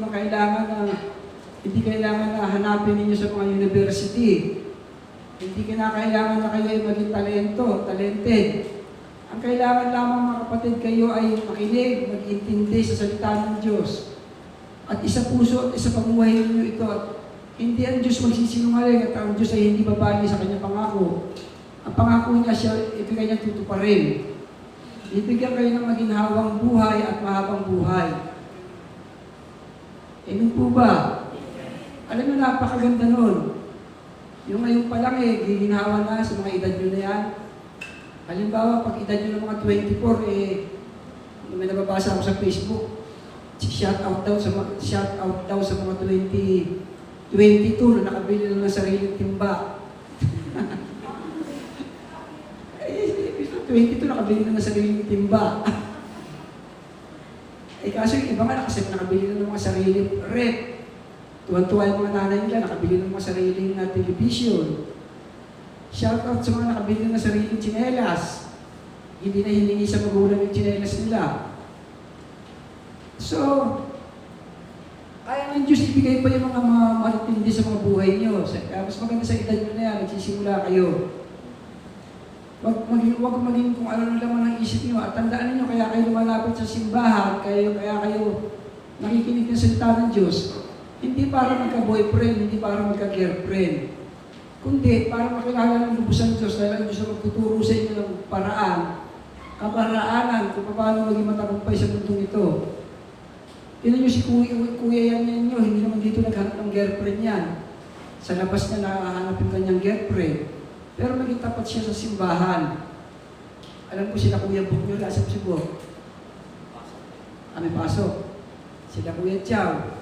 kailangan na hanapin ninyo sa mga university. Hindi kinakailangan na kayo ay maging talented. Ang kailangan lamang mga kapatid kayo ay makinig, mag-intindi sa salita ng Diyos. At isa puso at isa pamuhay ninyo ito. At hindi ang Diyos magsisinungaling at ang Diyos ay hindi babali sa kanyang pangako. Ang pangako niya siya, ibigay niya tutuparin. Ibigyan kayo ng maginhawang buhay at mahabang buhay. Amen po ba? Alam mo, napakaganda nun. Yung ngayon pa lang giginhawa na sa mga edad nyo na yan. Halimbawa, pag edad nyo ng mga 24, may nababasa ako sa Facebook, shout out daw sa mga 22 na nakabili na ng sariling timba. 22 nakabili na ng sariling timba. Kaso yung iba nga nakabili na ng mga sariling rep. Tuwan-tuwa yung mga nanay nila, nakabili ng mga sariling television. Shoutout sa mga nakabili ng sariling tsinelas. Hindi na hiningi sa magulang yung tsinelas nila. So, kaya ng Diyos ibigay pa yung mga matitindi sa mga buhay nyo. Kaya mas maganda sa edad nyo na yan, nagsisimula kayo. Huwag maging kung ano na laman ang isip nyo. At tandaan ninyo, kaya kayo lumalapit sa simbahan, kaya kayo nakikinig ng salita ng Diyos. Hindi para magka-boyfriend, hindi para magka-girlfriend. Kundi para makilala ng lubos ng Diyos dahil ang Diyos ang magtuturo sa inyo ng kaparaanan kung paano maging matagumpay sa mundong ito. Tignan nyo si kuya yan ninyo, hindi naman dito naghanap ng girlfriend yan. Sa labas niya nakahanap yung kanyang girlfriend. Pero naging tapat siya sa simbahan. Alam ko sila Kuya Buk nyo, lasap si Buk. May pasok. Sila Kuya Chow.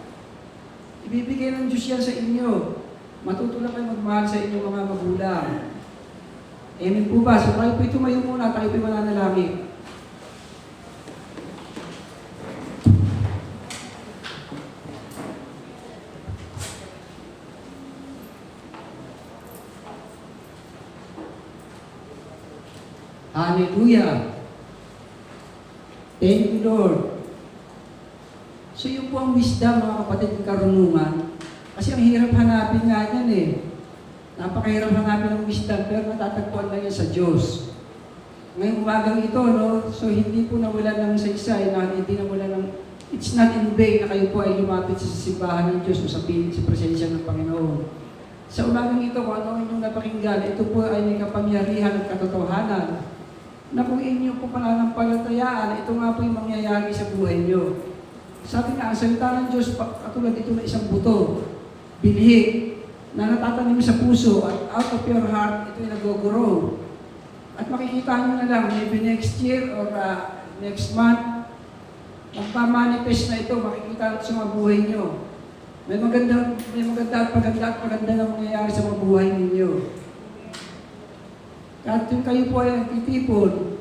Ibibigay ng Diyos yan sa inyo. Matuto lang kayo magmahal sa inyong mga magulang. Amen po ba? So tayo po tumayo muna, tayo po mananalangin. Hallelujah! Thank you, Lord. So yun po ang wisdom, mga kapatid, ng karunungan. Kasi ang hirap hanapin nga yan eh. Napakahirap hanapin ng wisdom, pero natatagpuan lang yan sa Diyos. Ngayong umagang ito, no? So hindi po nawala ng saysay, hindi nawala ng, it's not in vain na kayo po ay lumapit sa simbahan ng Diyos o sa piling sa presensya ng Panginoon. Sa umagang ito, kung ano inyong napakinggan, ito po ay may kapangyarihan at katotohanan na kung inyo po pananampalatayaan, ito nga po yung mangyayari sa buhay nyo. Sabi nga, ang salita ng Diyos, katulad ito na isang buto, bilhig, na natatanim sa puso at out of your heart, ito ay nag-grow. At makikita nyo na lang, maybe next year or next month, magpamanifest na ito, makikita natin sa mga buhay nyo. May maganda at paganda na mangyayari sa mga buhay ninyo. At yung kayo po ay nagtitipon,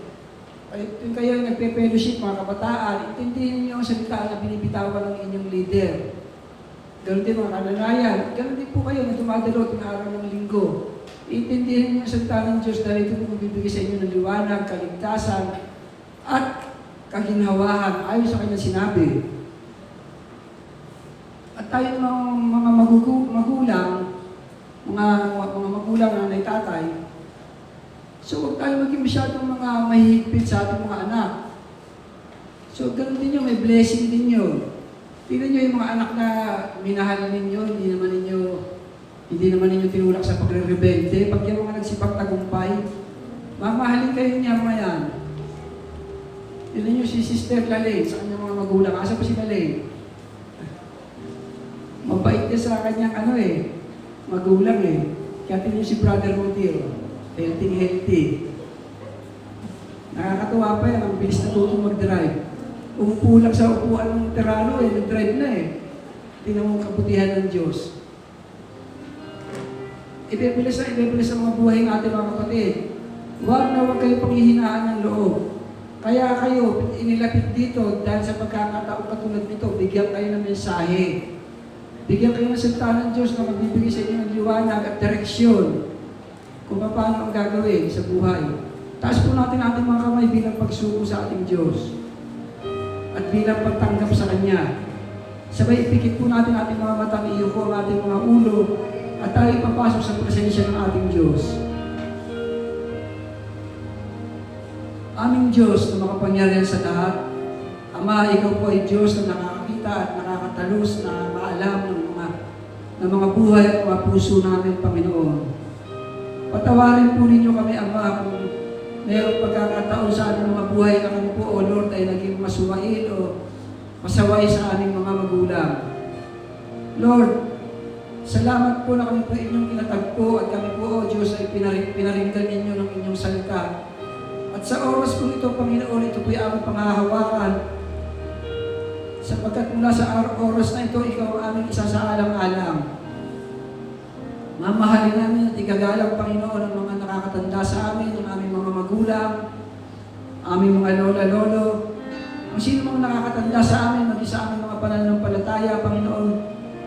yung kayo ay nagpe-fellowship mga kabataan, intindihin niyo ang salita na binibitawan ng inyong leader. Ganon din mga kananayan. Ganon din po kayo na dumadalo ng araw ng linggo. Intindihin niyo ang salita ng Diyos dahil ito po magbibigay sa inyo ng liwanag, kaligtasan, at kaginhawahan ayon sa kanyang sinabi. At tayo mga magulang, mga magulang na nanay tatay, so huwag tayo maging masyadong mga mahihigpit sa ating mga anak. So ganun din yun, may blessing din yun. Tingnan nyo yung mga anak na minahal ninyo, hindi naman ninyo tinulak sa pagre-rebelde. Pag yung mga nagsipag tagumpay, mamahalin kayo niya mga yan. Yun yung si Sister Lalaine sa kanyang mga magulang. Asa pa si Lalaine? Mabait niya sa kanyang magulang Kaya tingin si Brother Rodil, healthy. Nakakatuwa pa yan, ang bilis natutong mag-drive. Umupo lang sa upuan ng terano nag-drive na Tingnan mo ang kabutihan ng Diyos. Ibibilis ang mga buhay ng ating mga kapatid. Huwag kayo panghihinaan ng loob. Kaya kayo inilapit dito dahil sa pagkakataong katulad nito, bigyan kayo ng mensahe. Bigyan kayo ng salita ng Diyos na magbibigay sa inyo ng liwanag at direksyon kung paano ang gagawin sa buhay. Taas po natin ating mga kamay bilang pagsuko sa ating Diyos at bilang pagtanggap sa Kanya. Sabay ipikit po natin ating mga matang iyuko, ang ating mga ulo, at tayo ipapasok sa presensya ng ating Diyos. Aming Diyos na makapangyarihan sa lahat, Ama, Ikaw po ay Diyos na nakakakita at nakakatalos, na maalam ng mga buhay at mga puso namin, Panginoon. Patawarin po ninyo kami, Ama, kung mayroong pagkakataon sa aming mga buhay na kami po, O Lord, ay naging masuwain o masaway sa aming mga magulang. Lord, salamat po na kami po inyong kinatagpo at kami po, O Diyos, ay pinaringgan ninyo ng inyong salita. At sa oras po ito, Panginoon, ito po ay aming panghahawakan. Sapagkat mula sa oras na ito, Ikaw ang aming isasaalang-alang. Mamahalin namin at igagalang, Panginoon, ang mga nakakatanda sa amin, ang aming mga magulang, aming mga lola-lolo, kung sino mga nakakatanda sa amin, maging sa aming mga pananampalataya, Panginoon,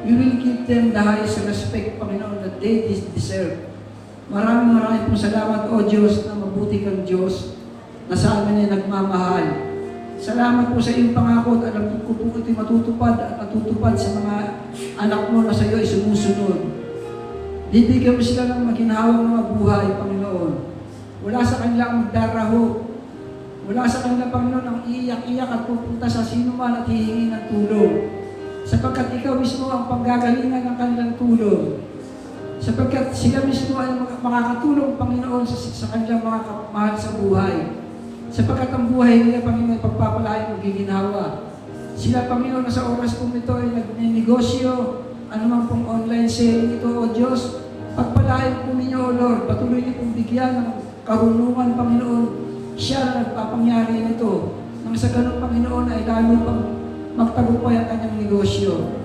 you will give them the highest respect, Panginoon, that they deserve. Maraming pong salamat, O Diyos, na mabuti kang Diyos, na sa amin ay nagmamahal. Salamat po sa iyong pangako at alam ko po ito'y matutupad at matutupad sa mga anak mo na sa iyo ay sumusunod. Bibigyan mo sila ng maginhawang mga buhay, Panginoon. Wala sa kanila ang magdaraho. Wala sa kanila, Panginoon, ang iiyak-iyak at pupunta sa sino man at hihingi ng tulong. Sapagkat ikaw mismo ang panggagalingan ng kanilang tulong. Sapagkat sila mismo ay makakatulong, Panginoon, sa kanilang mga mahal sa buhay. Sapagkat ang buhay nila, Panginoon, pagpapalain mo giginhawa. Sila, Panginoon, na sa oras po ito ay nagnenegosyo, anumang pong online selling ito, O Diyos, pagpalain po ninyo, O Lord, patuloy niyo pong bigyan ng karunungan, Panginoon, siya na nagpapangyari nito. Nang sa ganun, Panginoon, ay lalo pang magtagumpay ang kanyang negosyo.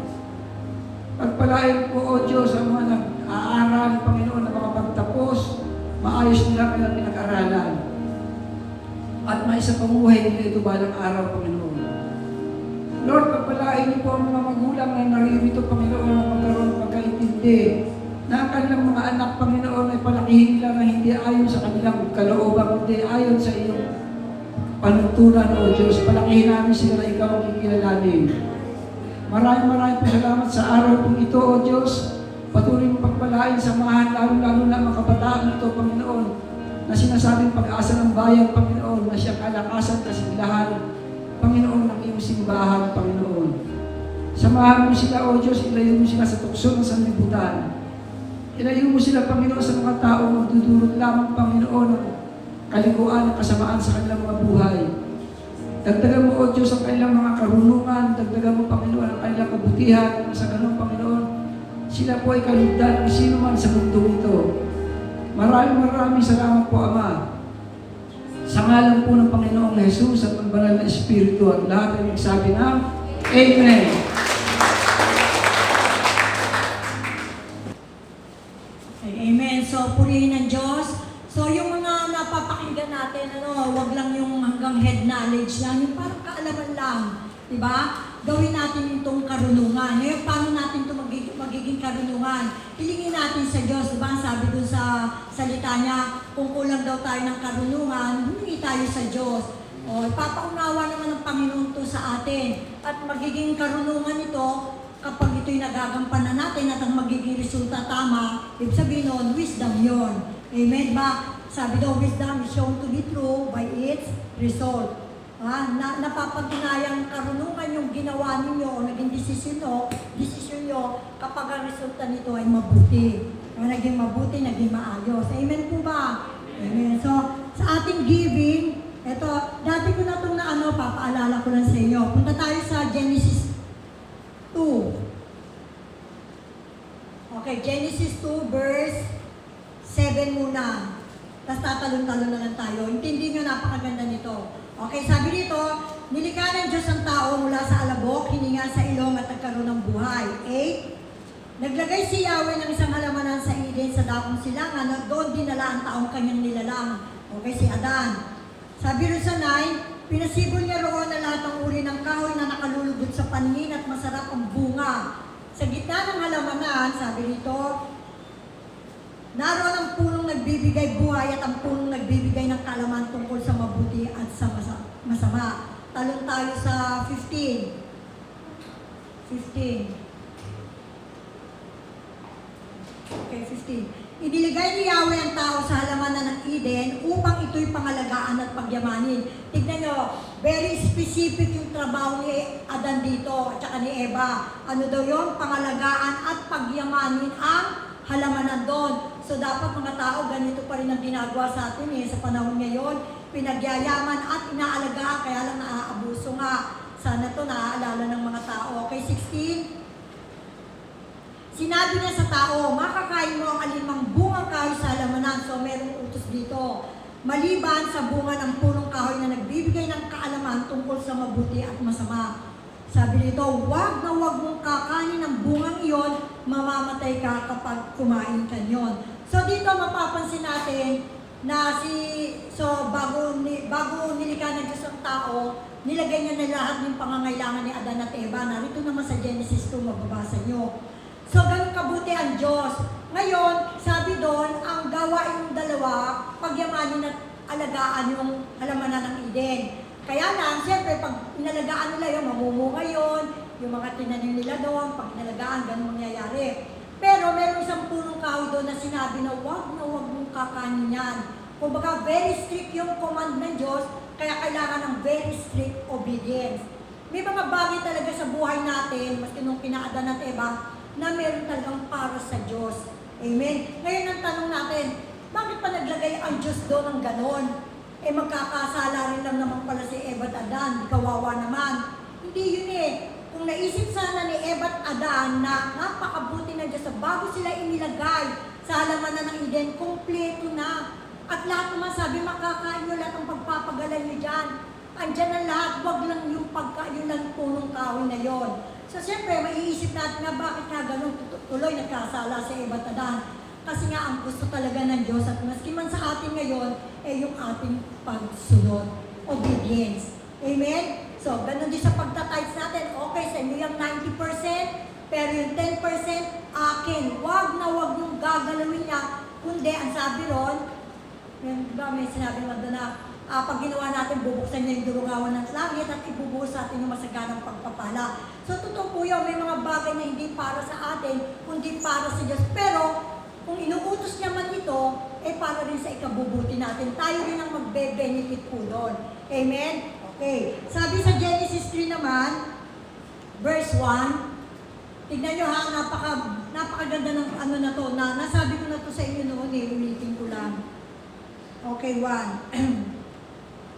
Pagpalain po, O Diyos, ang mga nag-aaral, Panginoon, na makapagtapos, maayos nila kanilang pinag-aralan. At maisa pamuhay nila ito balang araw, Panginoon. Lord, pagpalain niyo po ang mga magulang na naririto, Panginoon, na magkaroon ng pagkaintindi na ang kanilang mga anak, Panginoon, ay palakihin nila na hindi ayon sa kanilang kalooban, kundi ayon sa iyong panuntunan, O Diyos. Palakihin namin sila na ikaw ang kikilalanin. Maraming po salamat sa araw pong ito, O Diyos. Patuloy mong pagpalain, samahan, lalo-lalo na mga kabataan ito, Panginoon, na sinasabing pag-asa ng bayan, Panginoon, na siyang kalakasan, kasiglahan, Panginoon, ng iyong simbahan, Panginoon. Samahan mo sila, O Diyos, ilayo mo sila sa tukso ng sanlibutan. Ilayo mo sila, Panginoon, sa mga tao magdudulot lamang, Panginoon, ng kalikuan at kasamaan sa kanilang mga buhay. Dagdagan mo, O Diyos, ang kanilang mga karunungan, dagdagan mo, Panginoon, ang kanilang kabutihan, sa ganun, Panginoon, sila po ay kalugdan ng sino man sa mundo ito. Maraming salamat po, Ama. Sa ngalan po ng Panginoong Jesus at ng banal na Espiritu at lahat ay nagsabi ng Amen. Amen. So, purihin ng Diyos. So, yung mga napapakinggan natin, wag lang yung hanggang head knowledge lang, yung parang kaalaman lang. Diba? Gawin natin itong karunungan. Ngayon, paano natin ito magiging karunungan? Hilingin natin sa Diyos. Diba? Sabi dun sa salita niya, kung kulang daw tayo ng karunungan, humingi tayo sa Diyos. O, ipapaunawa naman ng Panginoon ito sa atin. At magiging karunungan ito, kapag ito'y nagagampanan natin at ang magiging resulta tama, ibig sabihin nun, wisdom yun. Amen ba? Sabi daw, wisdom is shown to be true by its result. Napapatunayang karunungan yung ginawa ninyo o naging desisyon nyo kapag ang resulta nito ay mabuti. Naging mabuti, naging maayos. Amen po ba? Amen. So, sa ating giving, Ito, dati ko na itong papaalala ko lang sa inyo. Punta tayo sa Genesis 2. Okay, Genesis 2 verse 7 muna. Tapos tatalon-talon na lang tayo. Intindi nyo, napakaganda nito. Okay, sabi dito, nilikha ng Diyos ang tao mula sa alabok, hininga sa ilong at nagkaroon ng buhay. 8. Naglagay si Yahweh ng isang halamanan sa Eden sa dakong silangan at doon dinala ang taong kanyang nilalang. Okay, si Adan. Sabi rin sa 9, pinasibol niya roon na lahat ng uri ng kahoy na nakalulugod sa paningin at masarap ang bunga. Sa gitna ng halamanan, sabi rito, naroon ang punong nagbibigay buhay at ang punong nagbibigay ng kaalaman tungkol sa mabuti at sa masama. Talon tayo sa 15. 15. Okay, 15. Iniligay ni Yahweh ang tao sa halamanan ng Eden upang ito'y pangalagaan at pagyamanin. Tignan nyo, very specific yung trabaho ni Adan dito at saka ni Eva. Ano daw yun? Pangalagaan at pagyamanin ang halamanan doon. So dapat mga tao, ganito pa rin ang ginagawa sa atin sa panahon ngayon. Pinagyayaman at inaalagaan, kaya lang naaabuso nga. Sana to naaalala ng mga tao. Okay, 16. Sinabi niya sa tao, makakain mo ang alimang bungang kahoy sa halamanan. So merong utos dito. Maliban sa bunga ng punong kahoy na nagbibigay ng kaalaman tungkol sa mabuti at masama. Sabi dito, wag na wag mong kakanin ng bungang iyon, mamamatay ka kapag kumain ka yon. So dito mapapansin natin na bago nilikha ng Diyos ang tao, nilagay niya na lahat ng pangangailangan ni Adan at Eva. Narito naman sa Genesis 2, mababasa nyo. So ganun kabuti ang Diyos. Ngayon, sabi doon, ang gawain ng dalawa, pagyamanin at alagaan yung halamanan ng Eden. Kaya lang, siyempre, pag inalagaan nila yun, mamumunga yun, yung mga tinanim nila doon, pag inalagaan, ganun mangyayari. Pero meron isang punong kahoy doon na sinabi na wag mong kakanin yan. Kumbaga, very strict yung command ng Diyos, kaya kailangan ng very strict obedience. May mga bagay talaga sa buhay natin, maski nung pinaadan at Eva, na meron talagang para sa Diyos. Amen? Ngayon ang tanong natin, bakit pa naglagay ang Diyos doon ng ganon? Magkakasala rin lang naman pala si Eva at Adan, kawawa naman. Hindi yun Kung naisip sana ni Eva at Adan na napakabuti ng Diyos, bago sila inilagay sa halamanan ng Eden, kompleto na. At lahat naman sabi, makakain nyo lahat ang pagpapagalan nyo dyan. Andyan na lahat, wag lang yung yun lang punong kahoy na yon. So siyempre, maiisip natin na bakit nga ganun tuloy nagkasala si Eva at Adan. Kasi nga ang gusto talaga ng Diyos at maski man sa atin ngayon, yung ating pagsunod, obedience. Amen? So, ganun din sa pagtatides natin, okay, sa inyo yung 90%, pero yung 10% akin. Wag na wag yung gagalawin niya, kundi ang sabi ron, may sinabi mo doon na, pag ginawa natin, bubuksan niya yung durungawan ng langit at ibubuhos sa atin yung masaganang pagpapala. So, totoo po yun, may mga bagay na hindi para sa atin, kundi para sa Diyos. Pero, kung inuutos niya man ito, para rin sa ikabubuti natin. Tayo rin ang magbe-benefit po doon. Amen? Okay. Sabi sa Genesis 3 naman, verse 1, tignan nyo napakaganda ng na to, na nasabi ko na to sa inyo noon ulitin ko lang. Okay, 1.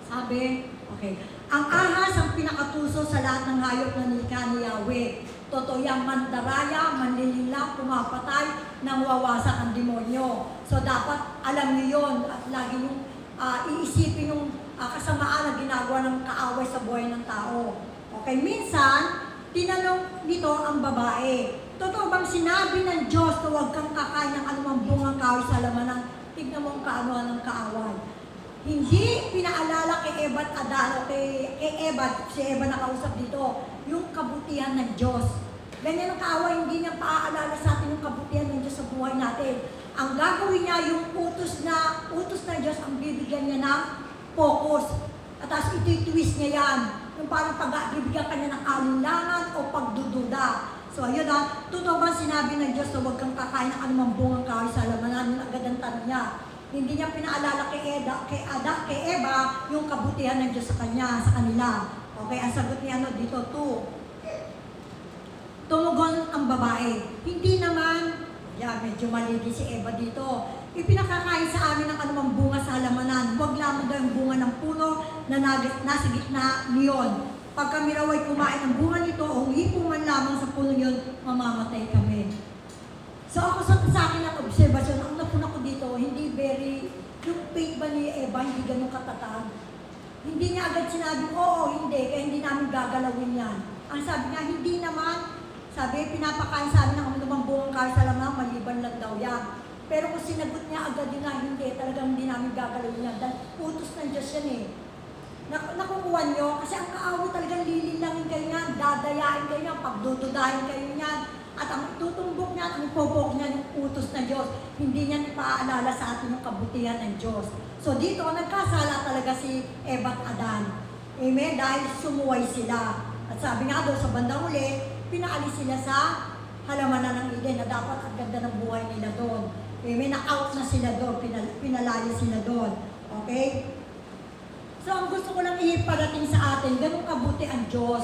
Sabi, okay. Ang ahas ang pinakatuso sa lahat ng hayop na nilikha ni Yahweh. Totoo yung mandaraya, manlilila, pumapatay, nang wawasak ang demonyo. So dapat alam niyo yun at lagi yung iisipin yung kasamaan na ginagawa ng kaaway sa buhay ng tao. Okay, minsan, tinanong nito ang babae, totoo bang sinabi ng Diyos na huwag kang kakain ng anumang bungang kahoy sa laman? Tignan mo ang kaano ng kaaway. Hindi pinaalala kay Eva at Adan o kay Eva, si Eva nakausap dito, yung kabutihan ng Diyos. Ganyan ang kaaway, hindi niya paaalala sa atin yung kabutihan ng Diyos sa buhay natin. Ang gagawin niya, yung utos ng Diyos, ang bibigyan niya ng focus. At tapos iti-twist niya yan. Yung parang bibigyan ka niya ng alinlangan o pagdududa. So ayun totoo ba sinabi ng Diyos na huwag kang kakain ng anumang bungang kahoy sa halamanan? Yun agad ang tanong niya. Hindi niya pinaalala kay Eva, yung kabutihan ng Diyos sa kanila. Okay, ang sagot niya dito, 2. Tumugon ang babae. Hindi naman, yan, talaga medyo maligi si Eva dito. Ipinakakain sa amin ng anumang bunga sa halamanan. Huwag lamang daw yung bunga ng puno na nasa gitna niyon. Pag kami raw ay kumain ng bunga nito o hipo man lamang sa puno yun, mamamatay kami. So ako sa akin ang observation, ang napuna ko dito, hindi very, yung faith ba ni Eva, hindi ganun katatag. Hindi niya agad sinabi, oo, hindi, kaya hindi namin gagalawin yan. Ang sabi niya, hindi naman, sabi, pinapakain sa amin ng anumang bungang kain sa lamang, maliban lang daw yan. Pero kung sinagot niya agad din na hindi, talagang hindi namin gagalawin yan. Dahil utos ng Diyos yan eh. Nakukuha niyo, kasi ang kaaway talagang lililangin kayo niyan, dadayain kayo niyan, pagdududahin kayo niyan. At ang tutumbok niyan, ang ipopok niyan yung utos ng Diyos. Hindi niyan ipaalala sa atin yung kabutihan ng Diyos. So dito, nagkasala talaga si Eva at Adan. Amen? Dahil sumuway sila. At sabi nga doon sa bandang uli, pinaalis sila sa halamanan ng Eden na dapat ang ganda ng buhay nila doon. Amen? Na-out na sila doon, pinalaya sila doon. Okay? So ang gusto ko lang iparating sa atin, ganun kabuti ang Diyos.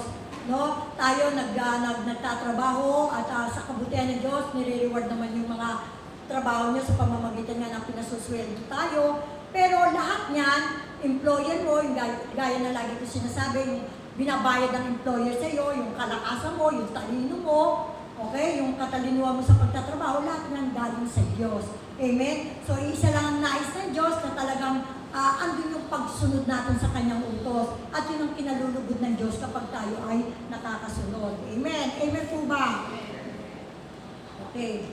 No? Tayo nagtatrabaho at sa kabutihan ng Diyos, nire-reward naman yung mga trabaho niyo sa pamamagitan nga ng pinasusweldo tayo. Pero lahat niyan, employer mo, yung gaya na lagi ko sinasabi, yung binabayad ng employer sa iyo, yung kalakasan mo, yung talino mo, okay? Yung katalinuhan mo sa pagtatrabaho, lahat yan galing sa Diyos. Amen? So isa lang ang nais ng Diyos na talagang andun yung pagsunod natin sa kanyang utos. At yun ang kinalulugod ng Diyos kapag tayo ay nakakasunod. Amen? Amen po ba? Okay.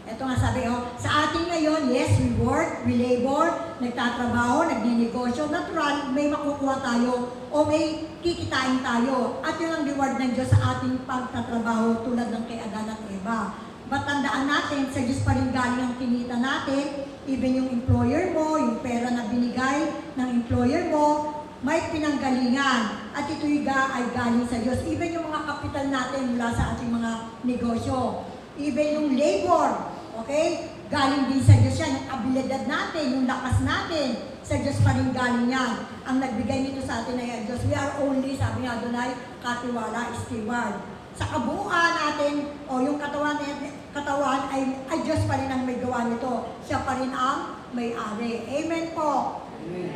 Ito nga sabi, sa ating ngayon, yes, we work, we labor, nagtatrabaho, nagninegosyo, natural, may makukuha tayo o may kikitain tayo. At yun ang reward ng Diyos sa ating pagtatrabaho tulad ng kay Adan at Eva. But tandaan natin, sa Diyos pa rin galing ang kinita natin, even yung employer mo, yung pera na binigay ng employer mo, may pinanggalingan. At ito ay galing sa Diyos. Even yung mga kapital natin mula sa ating mga negosyo. Even yung labor, okay? Galing din sa Diyos yan. Yung abilidad natin, yung lakas natin, sa Diyos pa rin galing yan. Ang nagbigay nito sa atin ay Diyos. We are only, sabi nga doon ay, katiwala, steward. Sa kabuuan natin, o yung katawan ay Diyos pa rin ang may gawa nito. Siya pa rin ang may-ari. Amen po. Amen.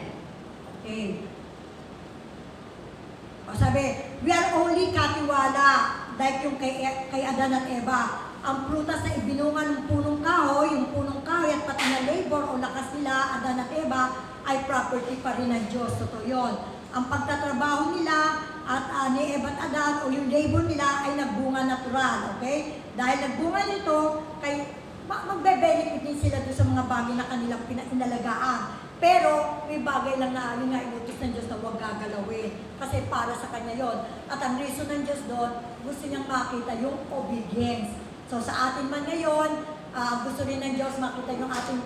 Okay. O sabi, we are only katiwala, like yung kay Adan at Eva. Ang prutas na ibinungan ng punong kahoy, yung punong kahoy at pati na labor o lakas nila, Adan at Eva, ay property pa rin ng Diyos. Totoo yun. Ang pagtatrabaho nila at ni Eva at Adan o yung labor nila ay nagbunga natural. Okay? Dahil nagbunga nito, magbe-benefit din sila doon sa mga bagay na kanilang pinalagaan. Pero may bagay lang na yun nga inutos ng Diyos na huwag gagalawin. Kasi para sa Kanya yon. At ang reason ng Diyos doon, gusto niyang makita yung obedience. So sa atin man ngayon, gusto rin ng Diyos makita yung ating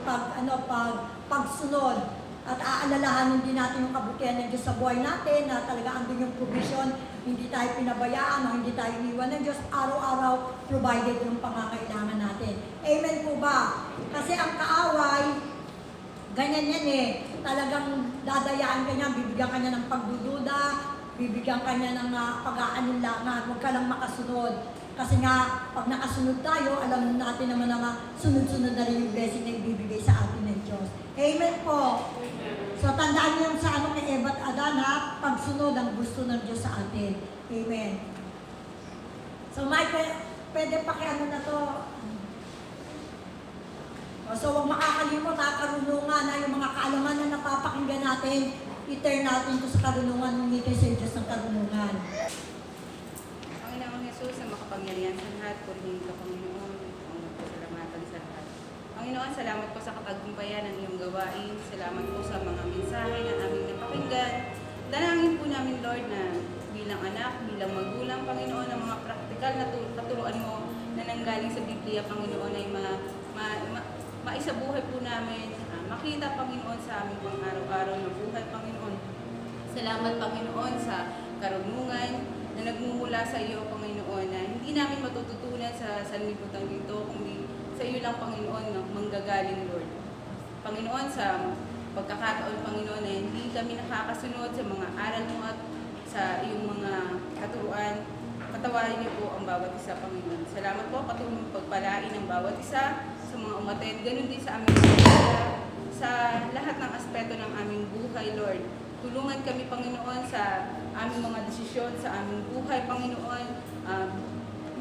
pagsunod. At aalalahanin din natin yung kabutihan ng Diyos sa buhay natin na talaga andun yung provision, hindi tayo pinabayaan o hindi tayo iniwan ng Diyos, araw-araw provided yung pangangailangan natin. Amen po ba? Kasi ang kaaway, ganyan yan eh. Talagang dadayaan ka niya, bibigyan ka niya ng pagdududa, bibigyan ka niya ng pag-aaninlangan, huwag ka lang makasunod. Kasi nga, pag nakasunod tayo, alam natin naman na sunod-sunod na rin yung blessing na ibibigay sa atin ng Diyos. Amen po. So, tandaan niyo yung sa kay Eva at Adan ha, pagsunod ang gusto ng Diyos sa atin. Amen. So, Mike, pwede pakiano na to. So, huwag makakalimot ha, karunungan na yung mga kaalaman na napapakinggan natin, i-turn natin to sa karunungan, humingi kay sa Diyos ng karunungan. Panginoong Jesus, sa makapangyarihan sa lahat, purihin ka, Panginoon, ang magpasalamatan sa lahat. Panginoon, salamat po sa katagumpayan ng iyong gawain. Salamat po sa mga mensahe na aming napakinggan. Dalangin po namin, Lord, na bilang anak, bilang magulang, Panginoon, ang mga praktikal na katuruan mo na nanggaling sa Biblia, Panginoon, ay maisabuhay po namin. Makita, Panginoon, sa aming pang-araw-araw na buhay, Panginoon. Salamat, Panginoon, sa karunungan na nagmumula sa iyo, Panginoon, na hindi namin matututunan sa sanlibutan dito, kundi sa iyo lang, Panginoon, na manggagaling, Lord. Panginoon, sa pagkakataon, Panginoon, na hindi kami nakakasunod sa mga aral mo at sa iyong mga katuruan, patawarin niyo po ang bawat isa, Panginoon. Salamat po, patuloy pagpalain ng bawat isa. sa mga umaten, ganun din sa aming pamilya, sa lahat ng aspeto ng aming buhay, Lord. Tulungan kami, Panginoon, sa aming mga desisyon, sa aming buhay, Panginoon.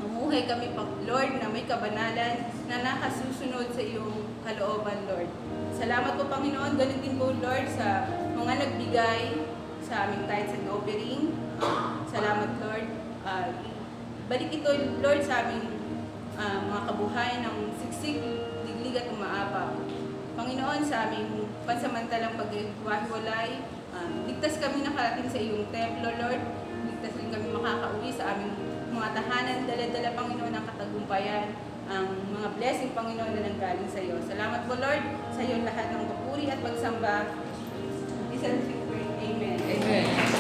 Mamuhay kami, Lord, na may kabanalan na nakasusunod sa iyong kalooban, Lord. Salamat po, Panginoon. Ganun din po, Lord, sa mga nagbigay sa aming tithes and offering. Salamat, Lord. Balik ito, Lord, sa aming mga kabuhayan ng siksik, diglig at umaapaw. Panginoon, sa aming pansamantalang paghiwalay, ligtas kami nakarating sa iyong templo, Lord. Ligtas rin kami makakauwi sa aming mga tahanan, dala-dala, Panginoon, ang katagumpayan, ang mga blessing, Panginoon, na nanggaling sa iyo. Salamat po, Lord, sa iyo lahat ng papuri at pagsamba. Isang Amen. Amen.